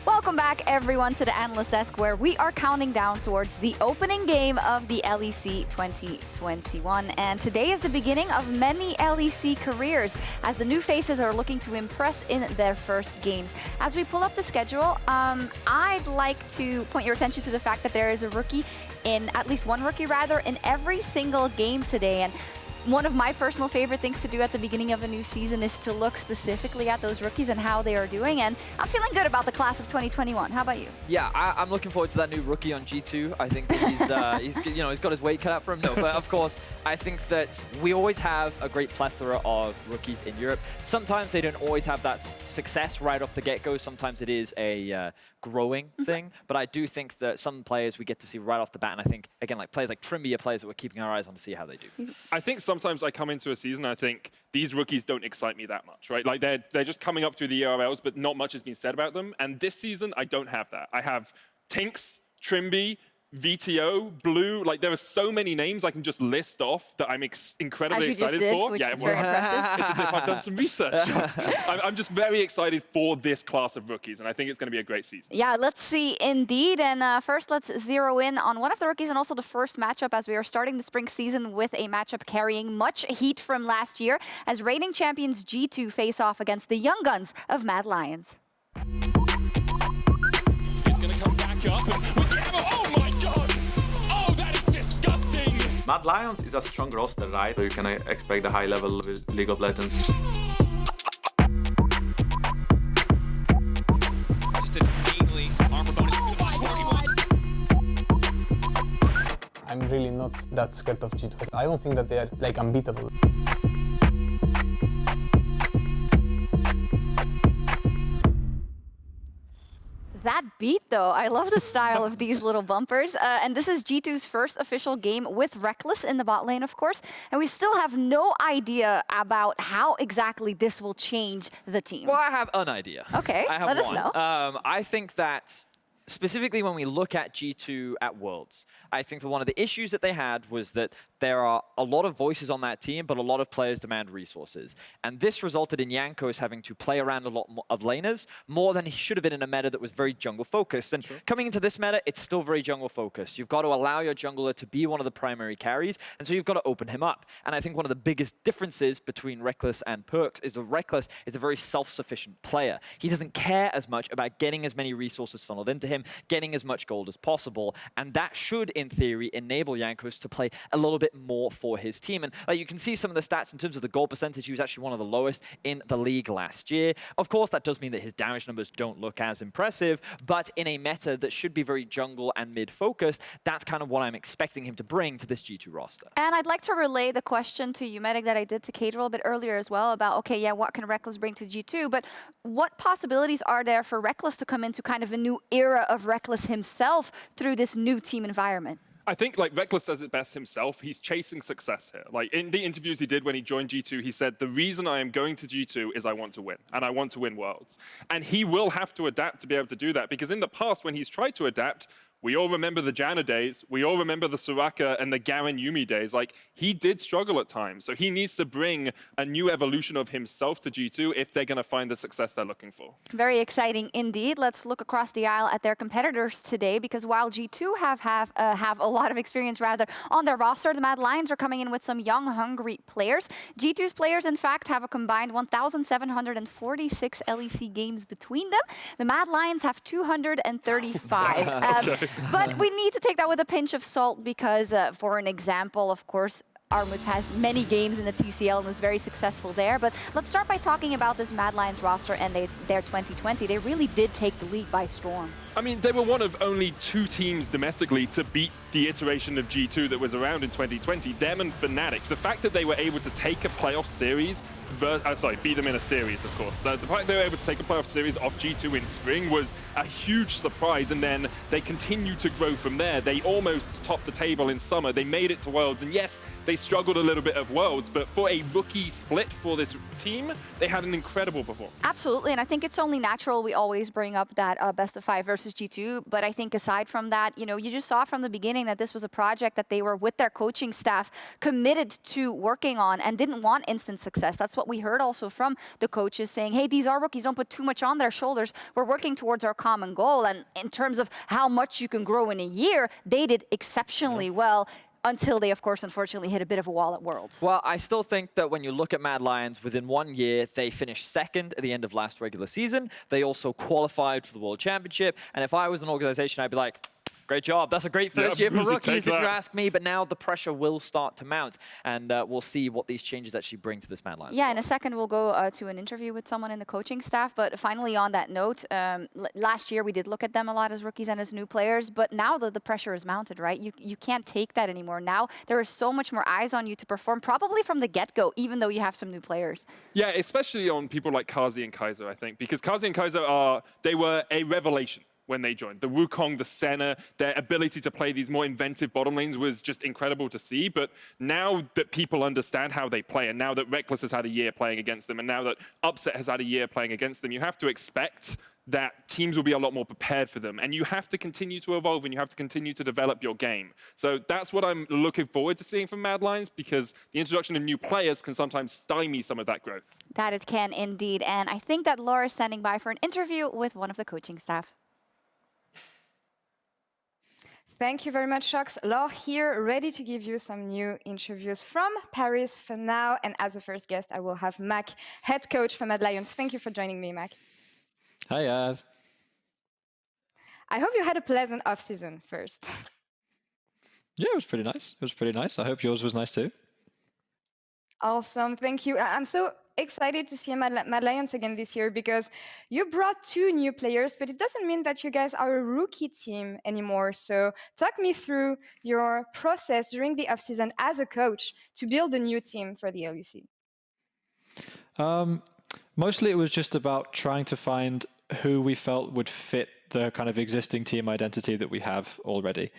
[SPEAKER 11] Welcome back, everyone, to the Analyst Desk, where we are counting down towards the opening game of the LEC 2021. And today is the beginning of many LEC careers, as the new faces are looking to impress in their first games. As we pull up the schedule, I'd like to point your attention to the fact that there is a rookie at least one rookie, in every single game today. And one of my personal favorite things to do at the beginning of a new season is to look specifically at those rookies and how they are doing. And I'm feeling good about the class of 2021. How about you?
[SPEAKER 3] Yeah, I'm looking forward to that new rookie on G2. I think that he's got his weight cut out for him. No, but of course, I think that we always have a great plethora of rookies in Europe. Sometimes they don't always have that success right off the get-go. Sometimes it is a growing thing, but I do think that some players we get to see right off the bat, and I think, again, like players like Trimby are players that we're keeping our eyes on to see how they do.
[SPEAKER 4] I think sometimes I come into a season, I think these rookies don't excite me that much, right? Like they're just coming up through the ERLs, but not much has been said about them. And this season, I don't have that. I have Tinks, Trimby, VTO, Blue, like there are so many names I can just list off that I'm incredibly excited for.
[SPEAKER 11] Which is very impressive.
[SPEAKER 4] It's as if I've done some research. I'm just very excited for this class of rookies, and I think it's going to be a great season.
[SPEAKER 11] Yeah, let's see indeed. And first, let's zero in on one of the rookies and also the first matchup, as we are starting the spring season with a matchup carrying much heat from last year, as reigning champions G2 face off against the young guns of Mad Lions.
[SPEAKER 6] He's going to come back up with the ammo. Oh my god! Oh, that is disgusting!
[SPEAKER 21] Mad Lions is a strong roster, right? So you can expect a high level with League of Legends.
[SPEAKER 20] Just immediately
[SPEAKER 1] I'm really not that scared of G2. I don't think that they are like unbeatable.
[SPEAKER 11] That beat, though, I love the style of these little bumpers. And this is G2's first official game with Reckless in the bot lane, of course. And we still have no idea about how exactly this will change the team.
[SPEAKER 3] Well, I have an idea.
[SPEAKER 11] Okay,
[SPEAKER 3] I have
[SPEAKER 11] let us
[SPEAKER 3] one.
[SPEAKER 11] know.
[SPEAKER 3] I think that specifically when we look at G2 at Worlds, I think that one of the issues that they had was that there are a lot of voices on that team, but a lot of players demand resources. And this resulted in Jankos having to play around a lot of laners more than he should have been in a meta that was very jungle-focused. And coming into this meta, it's still very jungle-focused. You've got to allow your jungler to be one of the primary carries, and so you've got to open him up. And I think one of the biggest differences between Reckless and Perks is that Reckless is a very self-sufficient player. He doesn't care as much about getting as many resources funneled into him, getting as much gold as possible, and that should, in theory, enable Jankos to play a little bit more for his team. And you can see some of the stats in terms of the gold percentage. He was actually one of the lowest in the league last year. Of course, that does mean that his damage numbers don't look as impressive, but in a meta that should be very jungle and mid-focused, that's kind of what I'm expecting him to bring to this G2 roster.
[SPEAKER 11] And I'd like to relay the question to you, Medic, that I did to Kate a little bit earlier as well about, okay, yeah, what can Reckless bring to G2? But what possibilities are there for Reckless to come into kind of a new era of Reckless himself through this new team environment?
[SPEAKER 4] I think Reckless says it best himself. He's chasing success here. In the interviews he did when he joined G2, he said, the reason I am going to G2 is I want to win, and I want to win Worlds. And he will have to adapt to be able to do that, because in the past, when he's tried to adapt, we all remember the Janna days. We all remember the Soraka and the Garen Yuumi days. He did struggle at times. So he needs to bring a new evolution of himself to G2 if they're going to find the success they're looking for.
[SPEAKER 11] Very exciting indeed. Let's look across the aisle at their competitors today, because while G2 have a lot of experience rather on their roster, the Mad Lions are coming in with some young, hungry players. G2's players, in fact, have a combined 1,746 LEC games between them. The Mad Lions have 235.
[SPEAKER 4] Okay.
[SPEAKER 11] But we need to take that with a pinch of salt because, for an example, of course, Armut has many games in the TCL and was very successful there. But let's start by talking about this Mad Lions roster and their 2020. They really did take the league by storm.
[SPEAKER 4] I mean, they were one of only 2 teams domestically to beat the iteration of G2 that was around in 2020, them and Fnatic. The fact that they were able to take a playoff series, beat them in a series, of course. So the fact they were able to take a playoff series off G2 in spring was a huge surprise, and then they continued to grow from there. They almost topped the table in summer. They made it to Worlds, and yes, they struggled a little bit at Worlds, but for a rookie split for this team, they had an incredible performance.
[SPEAKER 11] Absolutely, and I think it's only natural we always bring up that best of 5 versus G2, but I think aside from that, you just saw from the beginning that this was a project that they were with their coaching staff committed to working on and didn't want instant success. That's what we heard also from the coaches saying, hey, these are rookies, don't put too much on their shoulders. We're working towards our common goal. And in terms of how much you can grow in a year, they did exceptionally well until they, of course, unfortunately hit a bit of a wall at Worlds.
[SPEAKER 3] Well, I still think that when you look at Mad Lions, within 1 year, they finished second at the end of last regular season. They also qualified for the World Championship. And if I was an organization, I'd be like, great job. That's a great first year for rookies, if you ask me. But now the pressure will start to mount, and we'll see what these changes actually bring to this Mad Lions.
[SPEAKER 11] Yeah, in a second we'll go to an interview with someone in the coaching staff. But finally, on that note, last year we did look at them a lot as rookies and as new players. But now the pressure is mounted, right? You can't take that anymore. Now there is so much more eyes on you to perform, probably from the get-go, even though you have some new players.
[SPEAKER 4] Yeah, especially on people like Kazi and Kaiser, I think, because Kazi and Kaiser they were a revelation when they joined. The Wukong, the Senna, their ability to play these more inventive bottom lanes was just incredible to see. But now that people understand how they play, and now that Reckless has had a year playing against them, and now that Upset has had a year playing against them, you have to expect that teams will be a lot more prepared for them. And you have to continue to evolve, and you have to continue to develop your game. So that's what I'm looking forward to seeing from Mad Lions, because the introduction of new players can sometimes stymie some of that growth.
[SPEAKER 11] That it can indeed. And I think that Laura is standing by for an interview with one of the coaching staff.
[SPEAKER 22] Thank you very much, Shox. Laure here, ready to give you some new interviews from Paris for now. And as a first guest, I will have Mac, head coach for Mad Lions. Thank you for joining me, Mac.
[SPEAKER 23] Hi, guys.
[SPEAKER 22] I hope you had a pleasant off-season first.
[SPEAKER 23] Yeah, it was pretty nice. It was pretty nice. I hope yours was nice too.
[SPEAKER 22] Awesome, thank you. I'm so excited to see Mad Lions again this year because you brought 2 new players, but it doesn't mean that you guys are a rookie team anymore. So talk me through your process during the offseason as a coach to build a new team for the LEC.
[SPEAKER 23] Mostly it was just about trying to find who we felt would fit the kind of existing team identity that we have already.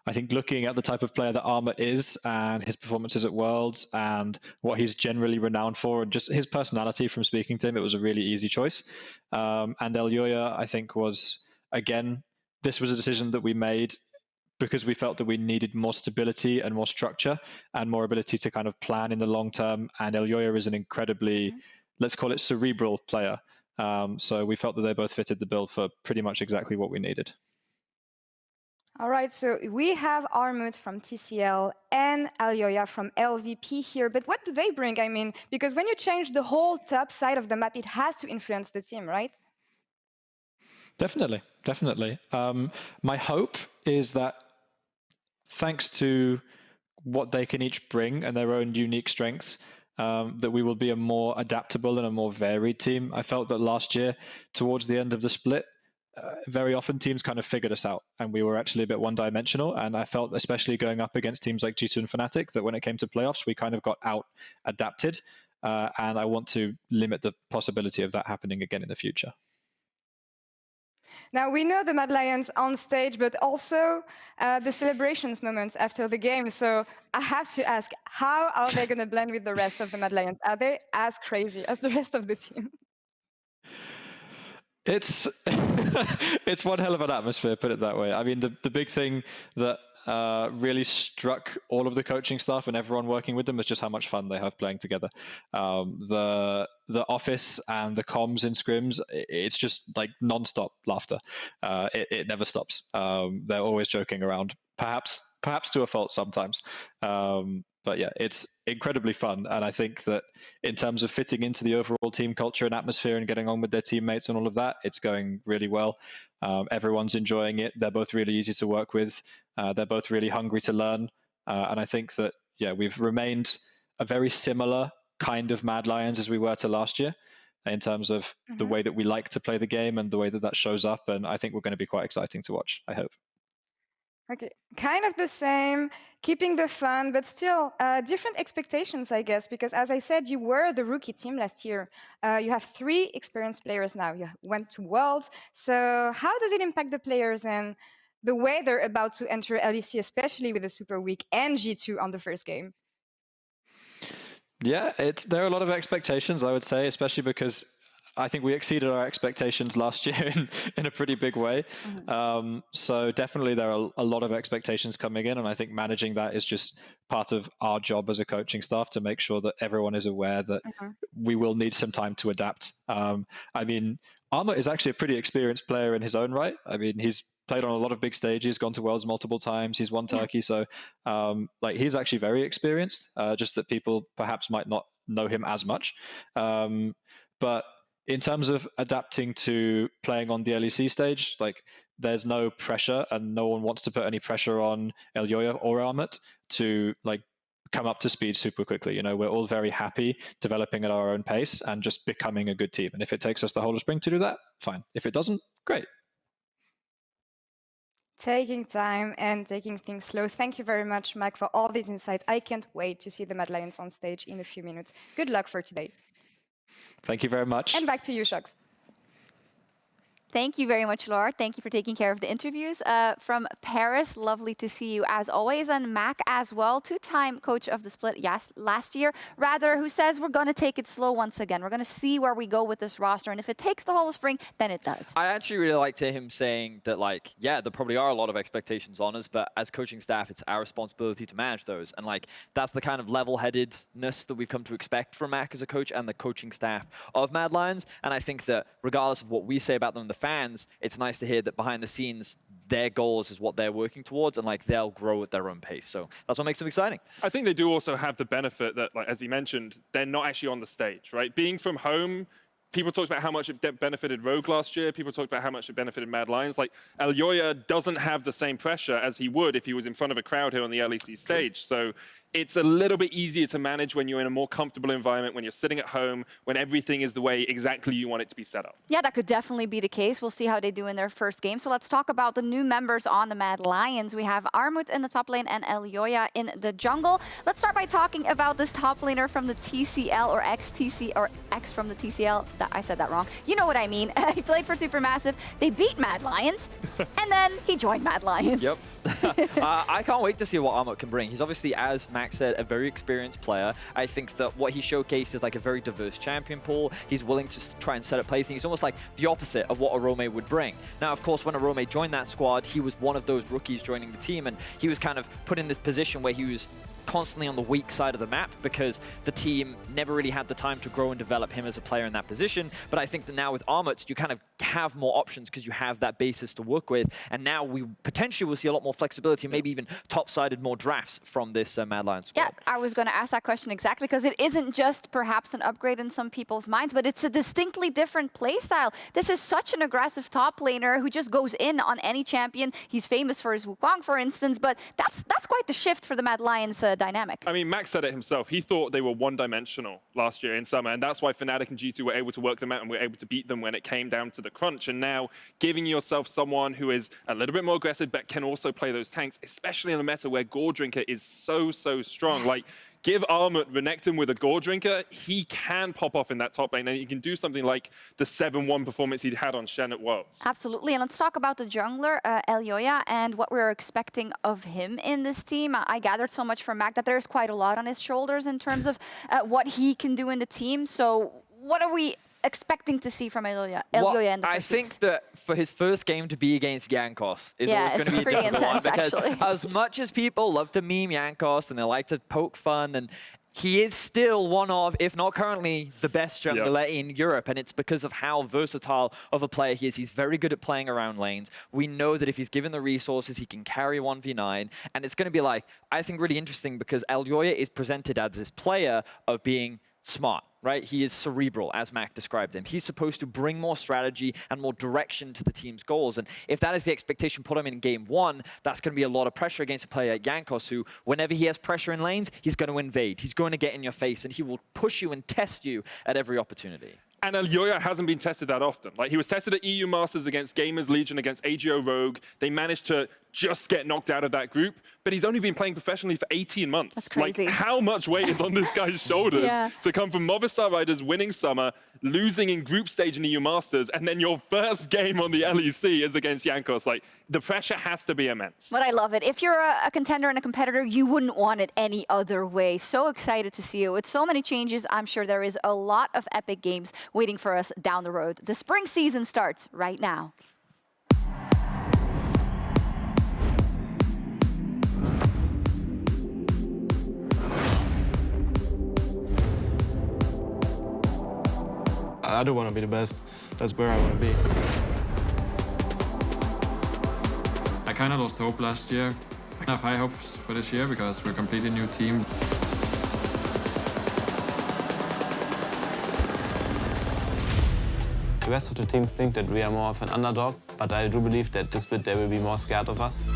[SPEAKER 23] I think looking at the type of player that Armor is and his performances at Worlds and what he's generally renowned for and just his personality from speaking to him, it was a really easy choice. And Elyoya, I think, was, again, this was a decision that we made because we felt that we needed more stability and more structure and more ability to kind of plan in the long term. And Elyoya is an incredibly, let's call it, cerebral player. So we felt that they both fitted the bill for pretty much exactly what we needed.
[SPEAKER 22] All right, so we have Armut from TCL and Elyoya from LVP here, but what do they bring? I mean, because when you change the whole top side of the map, it has to influence the team, right?
[SPEAKER 23] Definitely, definitely. My hope is that thanks to what they can each bring and their own unique strengths, that we will be a more adaptable and a more varied team. I felt that last year, towards the end of the split, very often teams kind of figured us out and we were actually a bit one-dimensional. And I felt, especially going up against teams like G2 and Fnatic, that when it came to playoffs, we kind of got out-adapted. And I want to limit the possibility of that happening again in the future.
[SPEAKER 22] Now, we know the Mad Lions on stage, but also the celebrations moments after the game. So I have to ask, how are they going to blend with the rest of the Mad Lions? Are they as crazy as the rest of the team?
[SPEAKER 23] It's it's one hell of an atmosphere, put it that way. I mean, the big thing that really struck all of the coaching staff and everyone working with them is just how much fun they have playing together. The office and the comms in scrims, it's just like non-stop laughter. It never stops. They're always joking around, perhaps to a fault sometimes. But yeah, it's incredibly fun. And I think that in terms of fitting into the overall team culture and atmosphere and getting on with their teammates and all of that, it's going really well. Everyone's enjoying it. They're both really easy to work with. They're both really hungry to learn. And I think that, yeah, we've remained a very similar kind of Mad Lions as we were to last year in terms of the way that we like to play the game and the way that that shows up. And I think we're going to be quite exciting to watch, I hope.
[SPEAKER 22] Okay, kind of the same, keeping the fun, but still different expectations, I guess, because as I said, you were the rookie team last year. You have 3 experienced players now. You went to Worlds. So how does it impact the players and the way they're about to enter LEC, especially with the Super Week and G2 on the first game?
[SPEAKER 23] Yeah, there are a lot of expectations, I would say, especially because I think we exceeded our expectations last year in a pretty big way. So definitely there are a lot of expectations coming in, and I think managing that is just part of our job as a coaching staff to make sure that everyone is aware that we will need some time to adapt. I mean, Armor is actually a pretty experienced player in his own right. I mean, he's played on a lot of big stages, gone to Worlds multiple times. He's won Turkey, so like he's actually very experienced. Just that people perhaps might not know him as much. But in terms of adapting to playing on the LEC stage, like there's no pressure and no one wants to put any pressure on Elyoya or Armut to like come up to speed super quickly. You know, we're all very happy developing at our own pace and just becoming a good team. And if it takes us the whole of spring to do that, fine. If it doesn't, great.
[SPEAKER 22] Taking time and taking things slow. Thank you very much, Mike, for all these insights. I can't wait to see the Mad Lions on stage in a few minutes. Good luck for today.
[SPEAKER 23] Thank you very much.
[SPEAKER 22] And back to you, Shox.
[SPEAKER 11] Thank you very much, Laura. Thank you for taking care of the interviews. From Paris, lovely to see you as always. And Mac as well, 2-time coach of the split last year, rather, who says we're going to take it slow once again. We're going to see where we go with this roster. And if it takes the whole of spring, then it does.
[SPEAKER 3] I actually really liked him saying that, like, yeah, there probably are a lot of expectations on us, but as coaching staff, it's our responsibility to manage those. And, like, that's the kind of level-headedness that we've come to expect from Mac as a coach and the coaching staff of Mad Lions. And I think that regardless of what we say about them, the fans, it's nice to hear that behind the scenes, their goals is what they're working towards, and like they'll grow at their own pace. So that's what makes them exciting.
[SPEAKER 4] I think they do also have the benefit that, like as he mentioned, they're not actually on the stage, right? Being from home, people talked about how much it benefited Rogue last year. People talked about how much it benefited Mad Lions. Like, Elyoya doesn't have the same pressure as he would if he was in front of a crowd here on the LEC stage. So it's a little bit easier to manage when you're in a more comfortable environment, when you're sitting at home, when everything is the way exactly you want it to be set up.
[SPEAKER 11] Yeah, that could definitely be the case. We'll see how they do in their first game. So let's talk about the new members on the Mad Lions. We have Armut in the top lane and Elyoya in the jungle. Let's start by talking about this top laner from the TCL, or ex-TC, or ex from the TCL. I said that wrong. You know what I mean. He played for Supermassive. They beat Mad Lions, and then he joined Mad Lions.
[SPEAKER 3] Yep. I can't wait to see what Armut can bring. He's obviously, as Max said, a very experienced player. I think that what he showcased is like a very diverse champion pool. He's willing to try and set up plays, and he's almost like the opposite of what Arome would bring. Now, of course, when Arome joined that squad, he was one of those rookies joining the team, and he was kind of put in this position where he was constantly on the weak side of the map because the team never really had the time to grow and develop him as a player in that position. But I think that now with Armut, you kind of have more options because you have that basis to work with. And now we potentially will see a lot more flexibility, maybe even top-sided more drafts from this Mad Lions squad.
[SPEAKER 11] Yeah, I was going to ask that question exactly, because it isn't just perhaps an upgrade in some people's minds, but it's a distinctly different playstyle. This is such an aggressive top laner who just goes in on any champion. He's famous for his Wukong, for instance, but that's quite the shift for the Mad Lions dynamic.
[SPEAKER 4] I mean, Max said it himself. He thought they were one-dimensional last year in summer, and that's why Fnatic and G2 were able to work them out and were able to beat them when it came down to the crunch. And now giving yourself someone who is a little bit more aggressive but can also play those tanks, especially in a meta where Gore Drinker is so strong. Like, give Armut Renekton with a Gore Drinker, he can pop off in that top lane, and he can do something like the 7-1 performance he had on Shen at Worlds.
[SPEAKER 11] Absolutely, and let's talk about the jungler, Elyoya, and what we're expecting of him in this team. I gathered so much from Mac that there's quite a lot on his shoulders in terms of what he can do in the team. So what are we expecting to see from Elyoya in the
[SPEAKER 3] I
[SPEAKER 11] first
[SPEAKER 3] think
[SPEAKER 11] weeks?
[SPEAKER 3] that for his first game to be against Jankos is always going to be a
[SPEAKER 11] pretty
[SPEAKER 3] difficult one,
[SPEAKER 11] intense,
[SPEAKER 3] because
[SPEAKER 11] actually.
[SPEAKER 3] as much as people love to meme Jankos and they like to poke fun, and he is still one of, if not currently, the best jungler in Europe, and it's because of how versatile of a player he is. He's very good at playing around lanes. We know that if he's given the resources, he can carry 1v9, and it's going to be like, I think, really interesting, because Elyoya is presented as this player of being smart, right? He is cerebral, as Mac described him. He's supposed to bring more strategy and more direction to the team's goals. And if that is the expectation, put him in game one, that's going to be a lot of pressure against a player like Jankos, who, whenever he has pressure in lanes, he's going to invade. He's going to get in your face, and he will push you and test you at every opportunity.
[SPEAKER 4] And Elyoya hasn't been tested that often. Like, he was tested at EU Masters against Gamers Legion, against AGO Rogue. They managed to just get knocked out of that group, but he's only been playing professionally for 18 months.
[SPEAKER 11] That's crazy.
[SPEAKER 4] Like, how much weight is on this guy's shoulders to come from Movistar Riders winning summer, losing in group stage in EU Masters, and then your first game on the LEC is against Jankos? Like, the pressure has to be immense.
[SPEAKER 11] But I love it. If you're a contender and a competitor, you wouldn't want it any other way. So excited to see it. With so many changes, I'm sure there is a lot of epic games waiting for us down the road. The spring season starts right now.
[SPEAKER 7] I do want to be the best. That's where I want to be.
[SPEAKER 9] I kind of lost hope last year. I have high hopes for this year because we're a completely new team.
[SPEAKER 10] The rest of the team think that we are more of an underdog, but I do believe that this bit they will be more scared of us.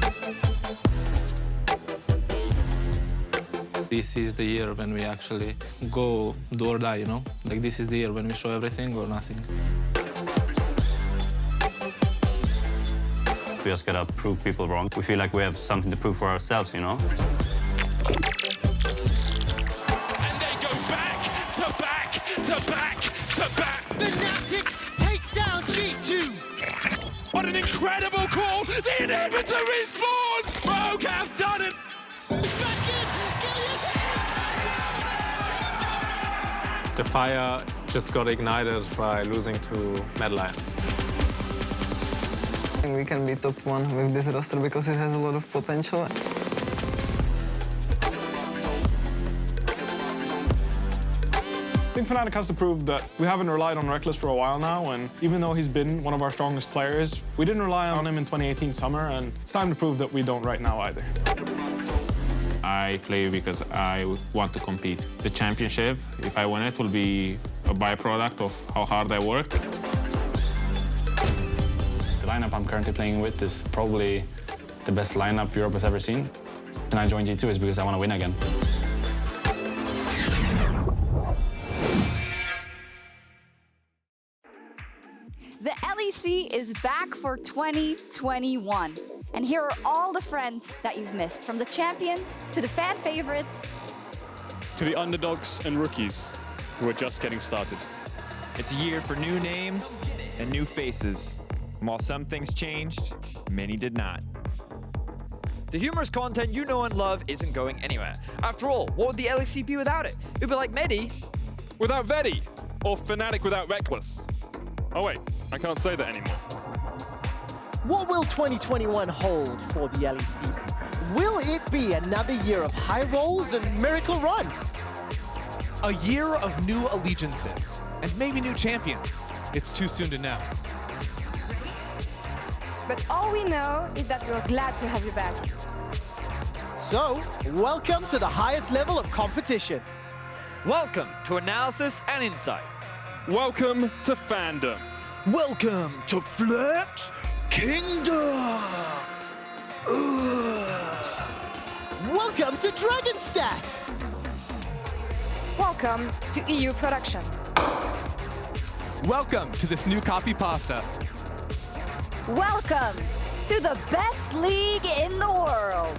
[SPEAKER 24] This is the year when we actually go do or die, you know? Like, this is the year when we show everything or nothing.
[SPEAKER 25] We just gotta prove people wrong. We feel like we have something to prove for ourselves, you know?
[SPEAKER 5] Fnatic take down G2.
[SPEAKER 6] What an incredible call! The inhibitor respawn! Rogue have done it!
[SPEAKER 12] The fire just got ignited by losing to Mad Lions.
[SPEAKER 26] We can be top one with this roster because it has a lot of potential.
[SPEAKER 27] I think Fnatic has to prove that we haven't relied on Reckless for a while now, and even though he's been one of our strongest players, we didn't rely on him in 2018 summer, and it's time to prove that we don't right now either.
[SPEAKER 12] I play because I want to compete. The championship, if I win it, will be a byproduct of how hard I worked.
[SPEAKER 18] The lineup I'm currently playing with is probably the best lineup Europe has ever seen. And I joined G2 is because I want to win again.
[SPEAKER 11] is back for 2021. And here are all the friends that you've missed, from the champions to the fan favorites.
[SPEAKER 2] To the underdogs and rookies who are just getting started.
[SPEAKER 20] It's a year for new names and new faces. And while some things changed, many did not.
[SPEAKER 3] The humorous content you know and love isn't going anywhere. After all, what would the LEC be without it? It would be like Medi
[SPEAKER 4] without Vedi, or Fnatic without Reckless. Oh wait, I can't say that anymore.
[SPEAKER 5] What will 2021 hold for the LEC? Will it be another year of high rolls and miracle runs?
[SPEAKER 8] A year of new allegiances, and maybe new champions. It's too soon to know.
[SPEAKER 22] But all we know is that we're glad to have you back.
[SPEAKER 5] So, welcome to the highest level of competition.
[SPEAKER 3] Welcome to Analysis and Insight.
[SPEAKER 4] Welcome to fandom.
[SPEAKER 5] Welcome to Flex Kingdom. Welcome to Dragon Stats.
[SPEAKER 22] Welcome to EU Production.
[SPEAKER 8] Welcome to this new copy pasta.
[SPEAKER 11] Welcome to the best league in the world.